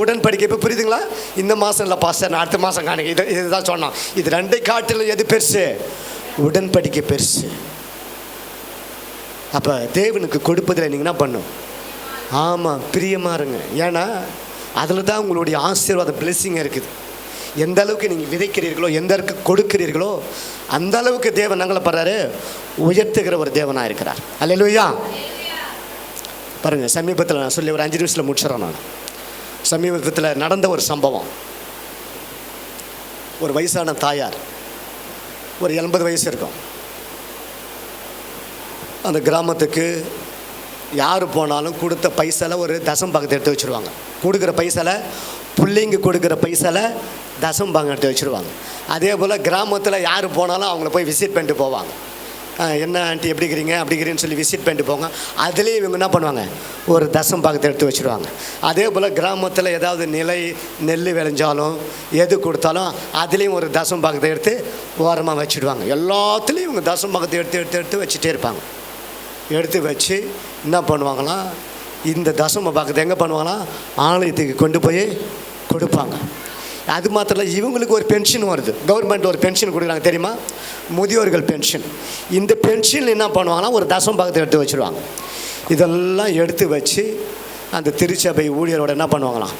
உடன்படிக்கை. இப்போ புரியுதுங்களா? இந்த மாதம் இல்லை பாஸ்டர், நான் அடுத்த மாதம் காணிக்க. இதுதான் சொன்னோம். இது ரெண்டை காட்டில் எது பெருசு? உடன்படிக்கை பெருசு. அப்போ தேவனுக்கு கொடுப்பதில் நீங்கள் என்ன பண்ணும்? ஆமாம், பிரியமாக இருங்க. ஏன்னா அதில் தான் உங்களுடைய ஆசீர்வாத பிளெஸிங் இருக்குது. எந்த அளவுக்கு நீங்கள் விதைக்கிறீர்களோ, எந்த அளவுக்கு கொடுக்கிறீர்களோ, அந்த அளவுக்கு தேவன் நாங்களை பாரு உயர்த்துகிற ஒரு தேவனாக இருக்கிறார். அல்லேலூயா. பாருங்கள், சமீபத்தில் நான் சொல்லி ஒரு 5 நிமிஷத்தில் முடிச்சிடறேன். நான் சமீபத்தில் நடந்த ஒரு சம்பவம். ஒரு வயசான தாயார், ஒரு 80 வயசு இருக்கும். அந்த கிராமத்துக்கு யார் போனாலும் கொடுத்த பைசாவில் ஒரு தசம் பாகத்தை எடுத்து வச்சுருவாங்க. கொடுக்குற பைசாவில், பிள்ளைங்க கொடுக்குற பைசாவில் தசம் பாகம் எடுத்து வச்சுருவாங்க. அதே போல் கிராமத்தில் யார் போனாலும் அவங்கள போய் விசிட் பண்ணிட்டு போவாங்க. என்ன ஆண்டி எப்படி இருக்கிறீங்க, அப்படி இருக்கிறீன்னு சொல்லி விசிட் பண்ணிட்டு போங்க. அதுலேயும் இவங்க என்ன பண்ணுவாங்க? ஒரு தசம் பாகத்தை எடுத்து வச்சுருவாங்க. அதே போல் கிராமத்தில் ஏதாவது நெல் விளைஞ்சாலும் எது கொடுத்தாலும் அதுலேயும் ஒரு தசம் பாகத்தை எடுத்து ஓரமாக வச்சுடுவாங்க. எல்லாத்துலேயும் இவங்க தசம் பாகத்தை எடுத்து வச்சுட்டே இருப்பாங்க. எடுத்து வச்சு என்ன பண்ணுவாங்களாம்? இந்த தசம பாகத்தை எங்கே பண்ணுவாங்களாம்? ஆலயத்துக்கு கொண்டு போய் கொடுப்பாங்க. அது மாத்திரம் இல்லை, இவங்களுக்கு ஒரு பென்ஷன் வருது. கவர்மெண்ட் ஒரு பென்ஷன் கொடுக்குறாங்க தெரியுமா? முதியோர்கள் பென்ஷன். இந்த பென்ஷன் என்ன பண்ணுவாங்கன்னா ஒரு தசம பாகத்தை எடுத்து வச்சுருவாங்க. இதெல்லாம் எடுத்து வச்சு அந்த திருச்சபை ஊழியரோட என்ன பண்ணுவாங்களாம்?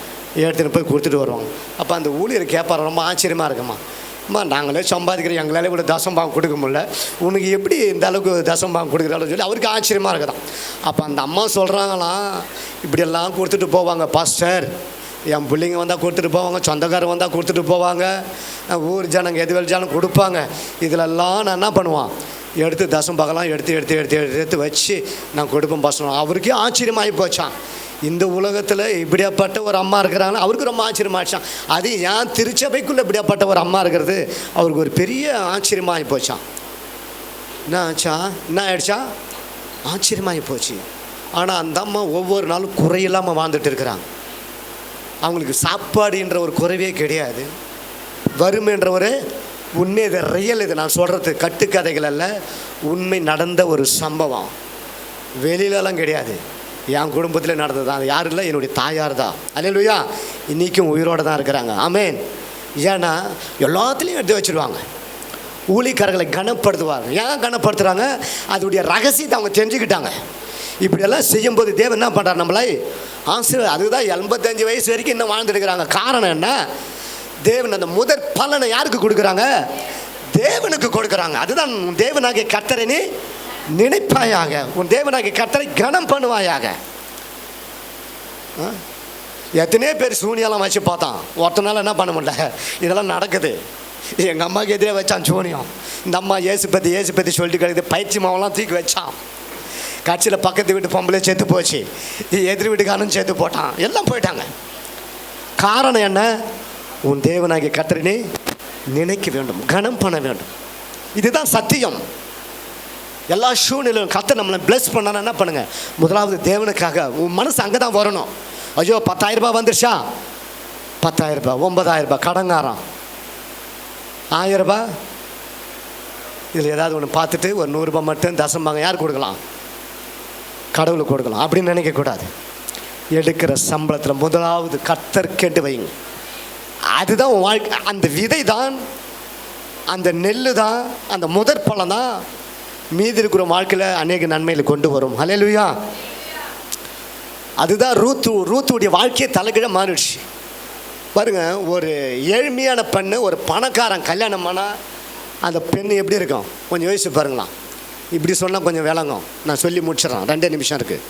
எடுத்துகிட்டு போய் கொடுத்துட்டு வருவாங்க. அப்போ அந்த ஊழியர் கேட்பார், ரொம்ப ஆச்சரியமாக இருக்குமா, அம்மா நாங்களே சம்பாதிக்கிறோம், எங்களால் இவ்வளோ தசம்பாகம் கொடுக்க முடியல, உனக்கு எப்படி இந்த அளவுக்கு தசம்பாகம் கொடுக்குறாலும் சொல்லி அவருக்கு ஆச்சரியமாக இருக்குதான். அப்போ அந்த அம்மா சொல்கிறாங்களாம், இப்படியெல்லாம் கொடுத்துட்டு போவாங்க பாஸ்டர். என் பிள்ளைங்க வந்தால் கொடுத்துட்டு போவாங்க, சொந்தக்காரங்க வந்தால் கொடுத்துட்டு போவாங்க, ஊர் ஜனங்க எது வெளிச்சாலும் கொடுப்பாங்க. இதிலெல்லாம் நான் என்ன பண்ணுவான்? எடுத்து தசம்பாகலாம் எடுத்து வச்சு நான் கொடுப்பேன் பாஸ்டர். அவருக்கே ஆச்சரியமாகி போச்சான். இந்த உலகத்தில் இப்படியாப்பட்ட ஒரு அம்மா இருக்கிறாங்கன்னா அவருக்கு ரொம்ப ஆச்சரியமாகிடுச்சான். அது ஏன் திருச்சபைக்குள்ளே இப்படியாப்பட்ட ஒரு அம்மா இருக்கிறது அவருக்கு ஒரு பெரிய ஆச்சரியமாகி போச்சான். என்ன ஆச்சா? என்ன ஆயிடுச்சா? ஆச்சரியமாகி போச்சு. ஆனால் அந்த அம்மா ஒவ்வொரு நாளும் குறையில்லாமல் வாழ்ந்துட்டு இருக்கிறாங்க. அவங்களுக்கு சாப்பாடுன்ற ஒரு குறைவே கிடையாது. வறுமைன்ற ஒரு உண்மை, இது ரியல். இது நான் சொல்கிறது கட்டுக்கதைகள் அல்ல, உண்மை நடந்த ஒரு சம்பவம். வெளியிலலாம் கிடையாது, என் குடும்பத்தில் நடந்தது தான். அது யாரும் இல்லை, என்னுடைய தாயார் தான். அல்லேலூயா. இன்றைக்கும் உயிரோடு தான் இருக்கிறாங்க. ஆமேன். ஏன்னா எல்லாத்துலேயும் எடுத்து வச்சுருவாங்க. ஊழியக்காரர்களை கனப்படுத்துவாங்க. ஏன் கனப்படுத்துகிறாங்க? அதோடைய ரகசியத்தை அவங்க தெரிஞ்சுக்கிட்டாங்க. இப்படியெல்லாம் செய்யும்போது தேவன் என்ன பண்ணுறார்? நம்மளை ஆசீர்வாதம். அதுதான் 85 வயசு வரைக்கும் இன்னும் வாழ்ந்துருக்கிறாங்க. காரணம் என்ன? தேவன் அந்த முதற் பலனை யாருக்கு கொடுக்குறாங்க? தேவனுக்கு கொடுக்குறாங்க. அதுதான் தேவனாகிய கர்த்தரை நீ நினைப்பாயாக, உன் தேவனாகிய கர்த்தரை கனம் பண்ணுவாயாக. எத்தனையோ பேர் சூனியெல்லாம் வச்சு பார்த்தான், ஒருத்தனால என்ன பண்ண முடியல. இதெல்லாம் நடக்குது. எங்கள் அம்மாவுக்கு எதிரே வச்சான் சூனியம். இந்த அம்மா ஏசு பற்றி சொல்லிட்டு கிடைக்குது. பயிற்சி மாவெல்லாம் தூக்கி வச்சான். கட்சியில் பக்கத்து வீட்டு பொம்பளை செத்து போச்சு, எதிர் வீட்டுக்காரனும் செத்து போட்டான், எல்லாம் போயிட்டாங்க. காரணம் என்ன? உன் தேவனாகிய கர்த்தரை நினைக்க வேண்டும், கனம் பண்ண வேண்டும். இதுதான் சத்தியம். எல்லா சூழ்நிலையும் கர்த்தர் நம்மளை பிளஸ் பண்ணானா என்ன பண்ணுங்க? முதலாவது தேவனுக்காக உன் மனசு அங்கே தான் வரணும். ஐயோ 10,000 ரூபாய் வந்துருச்சா? 10,000 ரூபாய், 9,000 ரூபாய் கடங்காரம், 1000 ரூபாய். இதில் ஏதாவது ஒன்று பார்த்துட்டு ஒரு 100 ரூபாய் மட்டும் தசம்பாங்க யார் கொடுக்கலாம்? கடவுளுக்கு கொடுக்கலாம் அப்படின்னு நினைக்கக்கூடாது. எடுக்கிற சம்பளத்தில் முதலாவது கர்த்தர்க்கென்று வைங்க. அதுதான் உன் வாழ்க்கை. அந்த விதை தான், அந்த நெல் தான், அந்த முதற் பழம் தான் மீதி இருக்கிற வாழ்க்கையில் அநேக நன்மையில் கொண்டு வரும். ஹல்லேலூயா. அதுதான் ரூத்துடைய வாழ்க்கையை தலைகீழ மாறிடுச்சு பாருங்க. ஒரு ஏழ்மையான பெண்ணு ஒரு பணக்காரன் கல்யாணம் ஆனால் அந்த பெண் எப்படி இருக்கும் கொஞ்சம் யோசிச்சு பாருங்களாம். இப்படி சொன்னால் கொஞ்சம் விளங்கும், நான் சொல்லி முடிச்சிடறேன், 2 நிமிஷம் இருக்குது.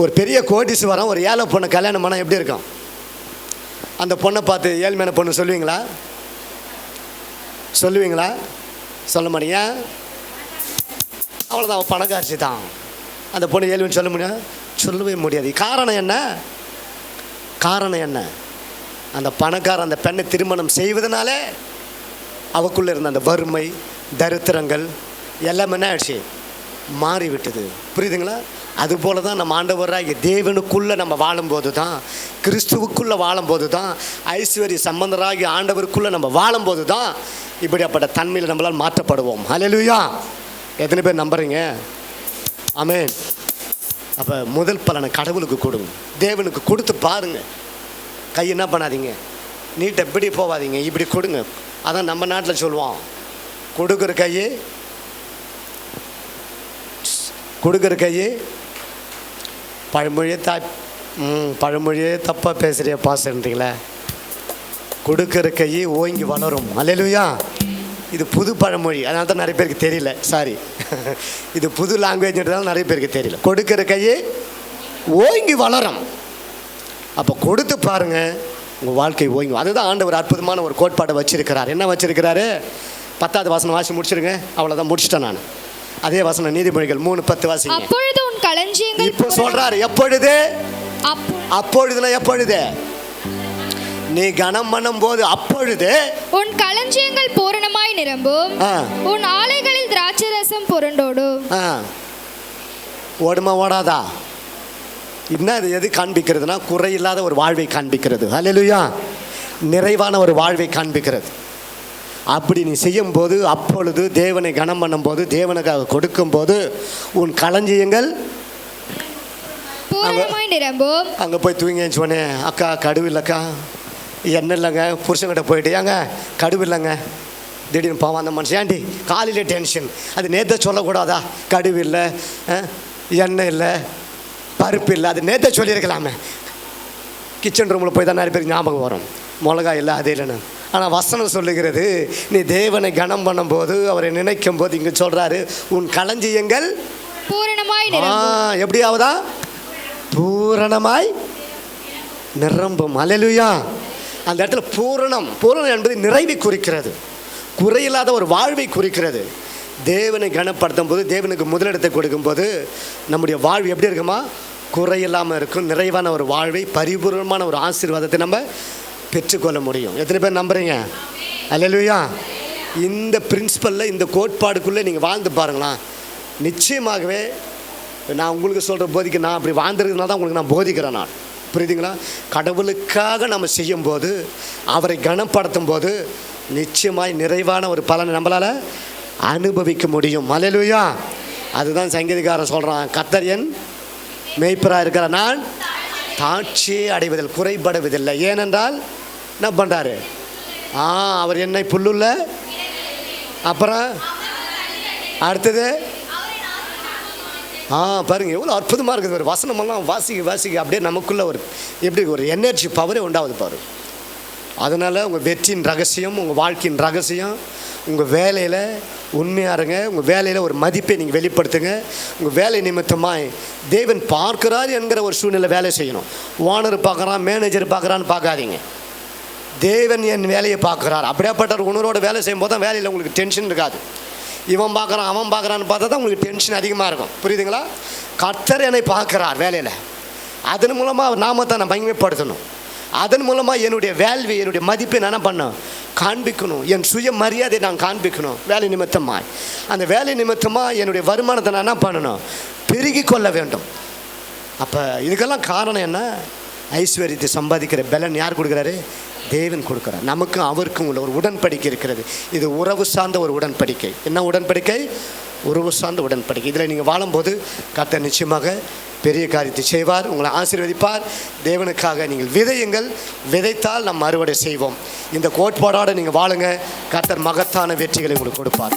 ஒரு பெரிய கோடீஸ்வரன் ஒரு ஏழை பொண்ணு கல்யாணம் பண்ணால் எப்படி இருக்கும்? அந்த பொண்ணை பார்த்து ஏழ்மையான பொண்ணு சொல்லுவீங்களா? சொல்ல மாட்டீங்க. அவ்வளோதான், அவள் பணக்காட்சி தான். அந்த பொண்ணு ஏழ்மைன்னு சொல்லவே முடியாது. காரணம் என்ன? அந்த பணக்காரன் அந்த பெண்ணை திருமணம் செய்வதனாலே அவக்குள்ளே இருந்த அந்த வறுமை, தரித்திரங்கள் எல்லாமே என்ன ஆயிடுச்சு? மாறிவிட்டது. புரியுதுங்களா? அதுபோல தான் நம்ம ஆண்டவராகிய தேவனுக்குள்ளே நம்ம வாழும்போது தான், கிறிஸ்துவுக்குள்ளே வாழும்போது தான், ஐஸ்வர்ய சம்பந்தராகிய ஆண்டவருக்குள்ளே நம்ம வாழும்போது தான் இப்படிப்பட்ட தன்மையில் நம்மளால் மாற்றப்படுவோம். ஹல்லேலூயா. எத்தனை பேர் நம்புறீங்க? ஆமென். அப்போ முதல் பலனை கடவுளுக்கு கொடுங்க, தேவனுக்கு கொடுத்து பாருங்க. கை என்ன பண்ணாதீங்க, நீட்டை இப்படி போகாதீங்க, இப்படி கொடுங்க. அதான் நம்ம நாட்டில் சொல்லுவோம், கொடுக்குற கையே பழமொழியே தப்பாக பேசுகிறிய பாசுன்றீங்களே. கொடுக்குற கையே ஓங்கி வளரும். அல்லேலூயா. இது புது பழமொழி, அதனால தான் நிறைய பேருக்கு தெரியல. சாரி, இது புது லாங்குவேஜ்ன்றதால நிறைய பேருக்கு தெரியல. கொடுக்குற கையே ஓங்கி வளரும். அப்போ கொடுத்து பாருங்க, உங்கள் வாழ்க்கை ஓங்கி. அதுதான் ஆண்டவர் அற்புதமான ஒரு கோட்பாடை வச்சிருக்கிறார். என்ன வச்சிருக்கிறாரு? 10வது வசனம் வாசி முடிச்சிருங்க. அவ்வளோதான், முடிச்சிட்டேன் நான். அதே வசனம் நீதிமொழிகள் 3:10 வாசிங்க. அப்பொழுது உன் களஞ்சியங்கள் இப்போ சொல்றாரு எப்பொழுது? அப்பொழுதுனா எப்பொழுது? நீ கனம் பண்ணும் போது அப்பொழுது உன் களஞ்சியங்கள் பூரணமாய் நிரம்பும், உன் ஆலைகளில் திராட்சை ரசம் புரண்டோடும். ஓடுமா ஓடாதா? இன்னும் அது எது காண்பிக்கிறதுனா குறையில்லாத ஒரு வாழ்வை காண்பிக்கிறது. ஹல்லேலூயா. நிறைவான ஒரு வாழ்வை காண்பிக்கிறது. அப்படி நீ செய்யும்போது, அப்பொழுது தேவனை கனம் பண்ணும்போது, தேவனுக்காக கொடுக்கும்போது உன் களஞ்சியங்கள் பூரணமாய் நிரம்பும். அங்கே போய் தூங்கி சொன்னேன், அக்கா கடுவு இல்லைக்கா, என்ன இல்லைங்க, புருஷன்கிட்ட போயிட்டு ஏங்க கடுவு இல்லைங்க. திடீர்னு பாவம் அந்த மனுஷன், ஏன்டி காலையிலே டென்ஷன், அது நேற்று சொல்லக்கூடாதா? கடுவு இல்லை, எண்ணெய் இல்லை, பருப்பு இல்லை, அது நேற்று சொல்லியிருக்கலாமே. கிச்சன் ரூமில் போய் தான் நிறைய பேருக்கு ஞாபகம் வரும், மிளகாய் இல்லை, அது இல்லைன்னு. ஆனால் வசனம் சொல்லுகிறது, நீ தேவனை கனம் பண்ணும்போது, அவரை நினைக்கும் போது, இங்கே சொல்கிறாரு, உன் களஞ்சியங்கள் பூரணமாய் நிரம்பும். எப்படியாவதா? பூரணமாய் நிரம்பும். அல்லேலூயா. அந்த இடத்துல பூரணம் என்பது நிறைவை குறிக்கிறது, குறையில்லாத ஒரு வாழ்வை குறிக்கிறது. தேவனை கனப்படுத்தும் போது, தேவனுக்கு முதலிடத்தை கொடுக்கும்போது நம்முடைய வாழ்வு எப்படி இருக்குமா? குறையில்லாமல் இருக்கும். நிறைவான ஒரு வாழ்வை, பரிபூர்ணமான ஒரு ஆசீர்வாதத்தை நம்ம பெற்றுக்கொள்ள முடியும். எத்தனை பேர் நம்புறீங்க? அல்லேலூயா. இந்த பிரின்சிபலில், இந்த கோட்பாடுக்குள்ளே நீங்கள் வாழ்ந்து பாருங்களா, நிச்சயமாகவே நான் உங்களுக்கு சொல்கிற போதிக்க, நான் அப்படி வாழ்ந்துருக்கிறதுனால தான் உங்களுக்கு நான் போதிக்கிறேன். நான் புரியுதுங்களா? கடவுளுக்காக நம்ம செய்யும்போது, அவரை கனப்படுத்தும் போது நிச்சயமாய் நிறைவான ஒரு பலனை நம்மளால் அனுபவிக்க முடியும். அல்லேலூயா. அதுதான் சங்கீதக்காரன் சொல்கிறான், கர்த்தர் என் மேய்ப்பராக இருக்கிற நான் தாட்சியை அடைவதில் குறைபடுவதில்லை. ஏனென்றால் என்ன பண்ணுறாரு? அவர் என்னை புல்லுள்ள, அப்புறம் அடுத்தது பாருங்க எவ்வளோ அற்புதமாக இருக்குது. ஒரு வசனமெல்லாம் வாசிக்க அப்படியே நமக்குள்ள ஒரு எப்படி ஒரு எனர்ஜி பவரே உண்டாகுது பாரு. அதனால் உங்கள் வெற்றியின் ரகசியம், உங்கள் வாழ்க்கையின் ரகசியம், உங்கள் வேலையில் உண்மையாக இருங்க. உங்கள் வேலையில் ஒரு மதிப்பை நீங்கள் வெளிப்படுத்துங்க. உங்கள் வேலை நிமித்தமாய் தேவன் பார்க்குறார் என்கிற ஒரு சூழ்நிலை வேலை செய்யணும். ஓனர் பார்க்குறான், மேனேஜர் பார்க்குறான்னு பார்க்காதீங்க. தேவன் என் வேலையை பார்க்குறார். அப்படியேப்பட்ட ஒரு உணர்வோட வேலை செய்யும்போது தான் வேலையில் உங்களுக்கு டென்ஷன் இருக்காது. இவன் பார்க்குறான், அவன் பார்க்குறான்னு பார்த்தா தான் உங்களுக்கு டென்ஷன் அதிகமாக இருக்கும். புரியுதுங்களா? கர்த்தர் என்னை பார்க்குறார் வேலையில், அதன் மூலமாக நாமத்தை நான் மகிமைப்படுத்தணும். அதன் மூலமாக என்னுடைய வேல்வி, என்னுடைய மதிப்பை நான் என்ன பண்ணணும்? காண்பிக்கணும். என் சுய மரியாதை நான் காண்பிக்கணும். வேலை நிமித்தமாக, அந்த வேலை நிமித்தமாக என்னுடைய வருமானத்தை நான் என்ன பண்ணணும்? பெருகி கொள்ள வேண்டும். அப்போ இதுக்கெல்லாம் காரணம் என்ன? ஐஸ்வர்யத்தை சம்பாதிக்கிற பலன் யார் கொடுக்குறாரு? தேவன் கொடுக்குறார். நமக்கும் அவருக்கும் உள்ள ஒரு உடன்படிக்கை இருக்கிறது. இது உறவு சார்ந்த ஒரு உடன்படிக்கை. என்ன உடன்படிக்கை? உறவு சார்ந்த உடன்படிக்கை. இதில் நீங்கள் வாழும்போது கர்த்தர் நிச்சயமாக பெரிய காரியத்தை செய்வார், உங்களை ஆசீர்வதிப்பார். தேவனுக்காக நீங்கள் விதையுங்கள், விதைத்தால் நாம் அறுவடை செய்வோம். இந்த கோட்பாடோடு நீங்கள் வாழுங்க, கர்த்தர் மகத்தான வெற்றிகளை உங்களுக்கு கொடுப்பார்.